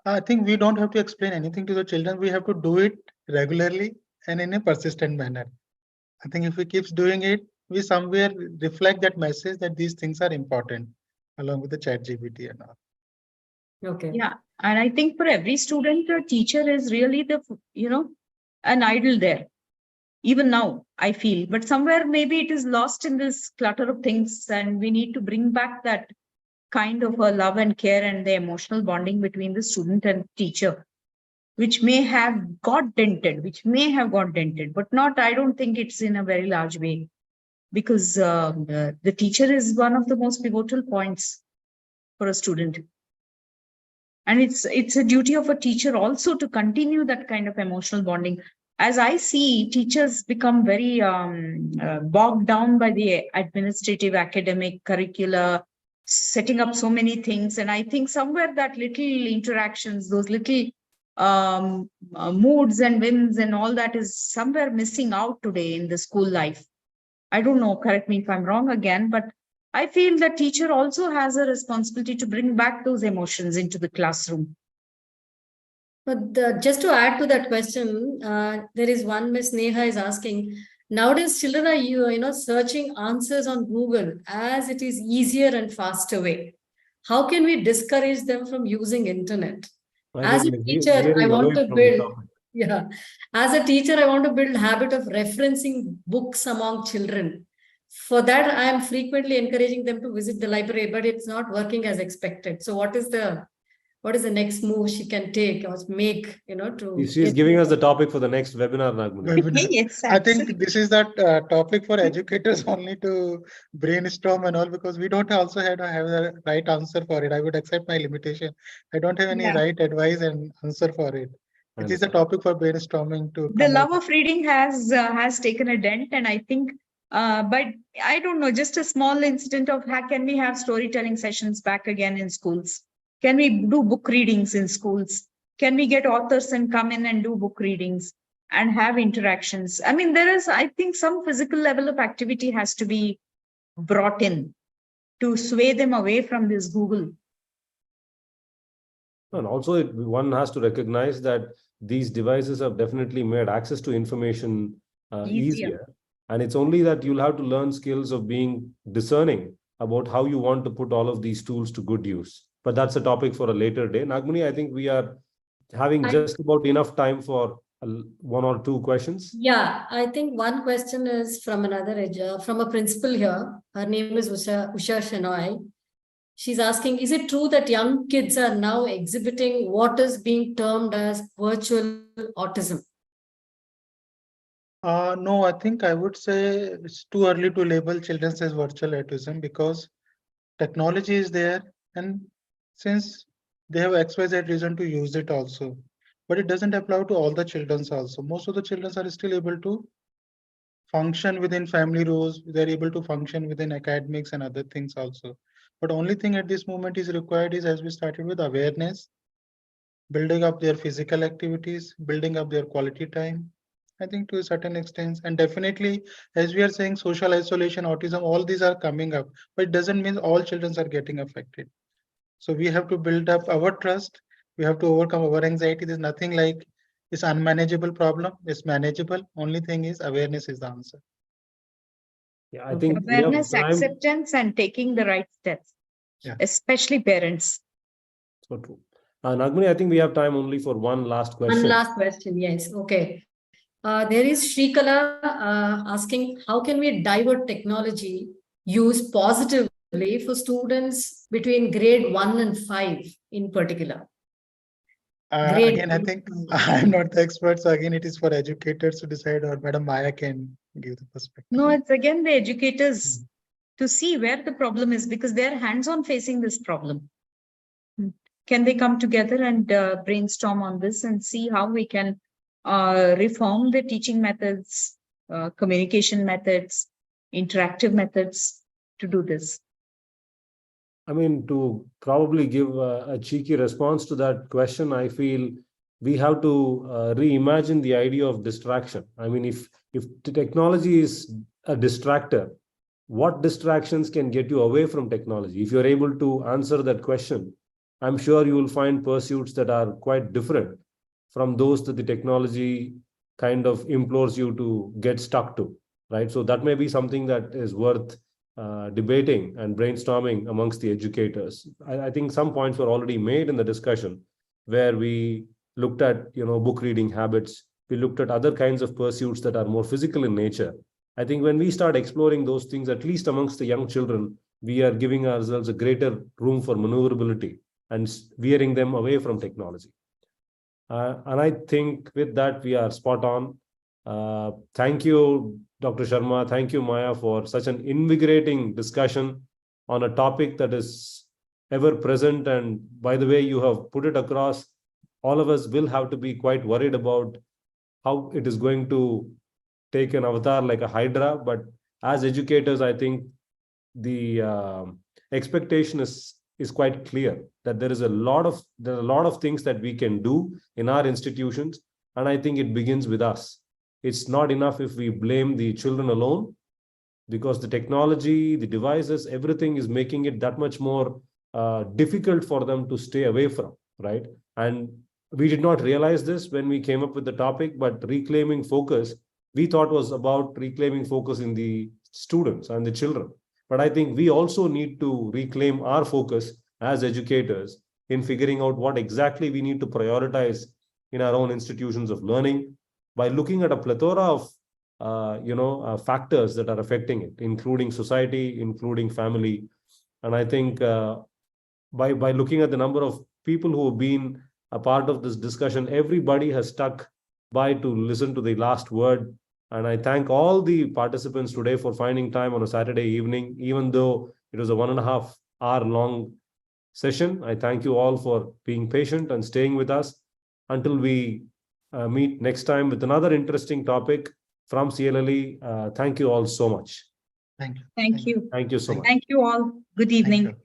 I think we don't have to explain anything to the children. We have to do it regularly and in a persistent manner. I think if we keep doing it, we somewhere reflect that message that these things are important along with the ChatGPT and all. Okay. Yeah. And I think for every student, the teacher is really the, an idol there. Even now, I feel, but somewhere maybe it is lost in this clutter of things, and we need to bring back that kind of a love and care and the emotional bonding between the student and teacher, which may have got dented, but not, I don't think it's in a very large way, because the teacher is one of the most pivotal points for a student. And it's a duty of a teacher also to continue that kind of emotional bonding. As I see, teachers become very bogged down by the administrative, academic curricula, setting up so many things. And I think somewhere that little interactions, those little moods and whims and all that is somewhere missing out today in the school life. I don't know, correct me if I'm wrong again, but I feel the teacher also has a responsibility to bring back those emotions into the classroom. But just to add to that question, there is one Miss Neha is asking, nowadays children are searching answers on Google as it is easier and faster way. How can we discourage them from using internet? As a teacher, I want to build. Yeah. As a teacher, I want to build habit of referencing books among children. For that, I am frequently encouraging them to visit the library, but it's not working as expected. So what is the next move she can take or make, to She's giving us the topic for the next webinar, Nagmani. Webinar. Yes, I think absolutely. this is that topic for educators only to brainstorm and all, because we don't also have the right answer for it. I would accept my limitation. I don't have any Yeah. right advice and answer for it. I It is a understand. topic for brainstorming to The come love out. of reading has taken a dent, and I think, but I don't know, just a small incident of how can we have storytelling sessions back again in schools? Can we do book readings in schools? Can we get authors and come in and do book readings and have interactions? I mean, I think, some physical level of activity has to be brought in to sway them away from this Google. And also, one has to recognize that these devices have definitely made access to information easier. And it's only that you'll have to learn skills of being discerning about how you want to put all of these tools to good use. But that's a topic for a later day. Nagmani, I think we are having just about enough time for one or two questions. Yeah, I think one question is from from a principal here. Her name is Usha Shenoy. She's asking, is it true that young kids are now exhibiting what is being termed as virtual autism? No, I think I would say it's too early to label children as virtual autism, because technology is there, and since they have XYZ reason to use it also, but it doesn't apply to all the children also. Most of the children are still able to function within family rules, they're able to function within academics and other things also. But only thing at this moment is required is, as we started with, awareness, building up their physical activities, building up their quality time, I think, to a certain extent. And definitely, as we are saying, social isolation, autism, all these are coming up, but it doesn't mean all children are getting affected. So we have to build up our trust. We have to overcome our anxiety. There's nothing like it's unmanageable problem. It's manageable. Only thing is awareness is the answer. Yeah, I think Awareness, we have time. acceptance, and taking the right steps, Yeah. especially parents. So true. Nagmani, I think we have time only for one last question. One last question, yes. Okay. There is Shrikala asking, how can we divert technology use positively for students between grade 1 and 5 in particular? Again, I think I'm not the expert. So again, it is for educators to decide, or Madam Maya can give the perspective. No, it's again the educators to see where the problem is, because they're hands-on facing this problem. Can they come together and brainstorm on this and see how we can reform the teaching methods, communication methods, interactive methods to do this? I mean, to probably give a cheeky response to that question, I feel we have to reimagine the idea of distraction. I mean, if the technology is a distractor, what distractions can get you away from technology? If you're able to answer that question, I'm sure you will find pursuits that are quite different from those that the technology kind of implores you to get stuck to, right? So that may be something that is worth debating and brainstorming amongst the educators. I think some points were already made in the discussion where we looked at, book reading habits. We looked at other kinds of pursuits that are more physical in nature. I think when we start exploring those things, at least amongst the young children, we are giving ourselves a greater room for maneuverability and veering them away from technology. And I think with that, we are spot on. Thank you, Dr. Sharma. Thank you, Maya, for such an invigorating discussion on a topic that is ever present. And by the way, you have put it across, all of us will have to be quite worried about how it is going to take an avatar like a Hydra. But as educators, I think the expectation is quite clear that there are a lot of things that we can do in our institutions. And I think it begins with us. It's not enough if we blame the children alone, because the technology, the devices, everything is making it that much more difficult for them to stay away from, right? And we did not realize this when we came up with the topic, but reclaiming focus, we thought was about reclaiming focus in the students and the children. But I think we also need to reclaim our focus as educators in figuring out what exactly we need to prioritize in our own institutions of learning by looking at a plethora of factors that are affecting it, including society, including family. And I think by looking at the number of people who have been a part of this discussion, everybody has stuck by to listen to the last word. And I thank all the participants today for finding time on a Saturday evening, even though it was a 1.5 hour long session. I thank you all for being patient and staying with us until we meet next time with another interesting topic from CLLE. Thank you all so much. Thank you. Thank you. Thank you so much. Thank you all. Good Thank evening. you.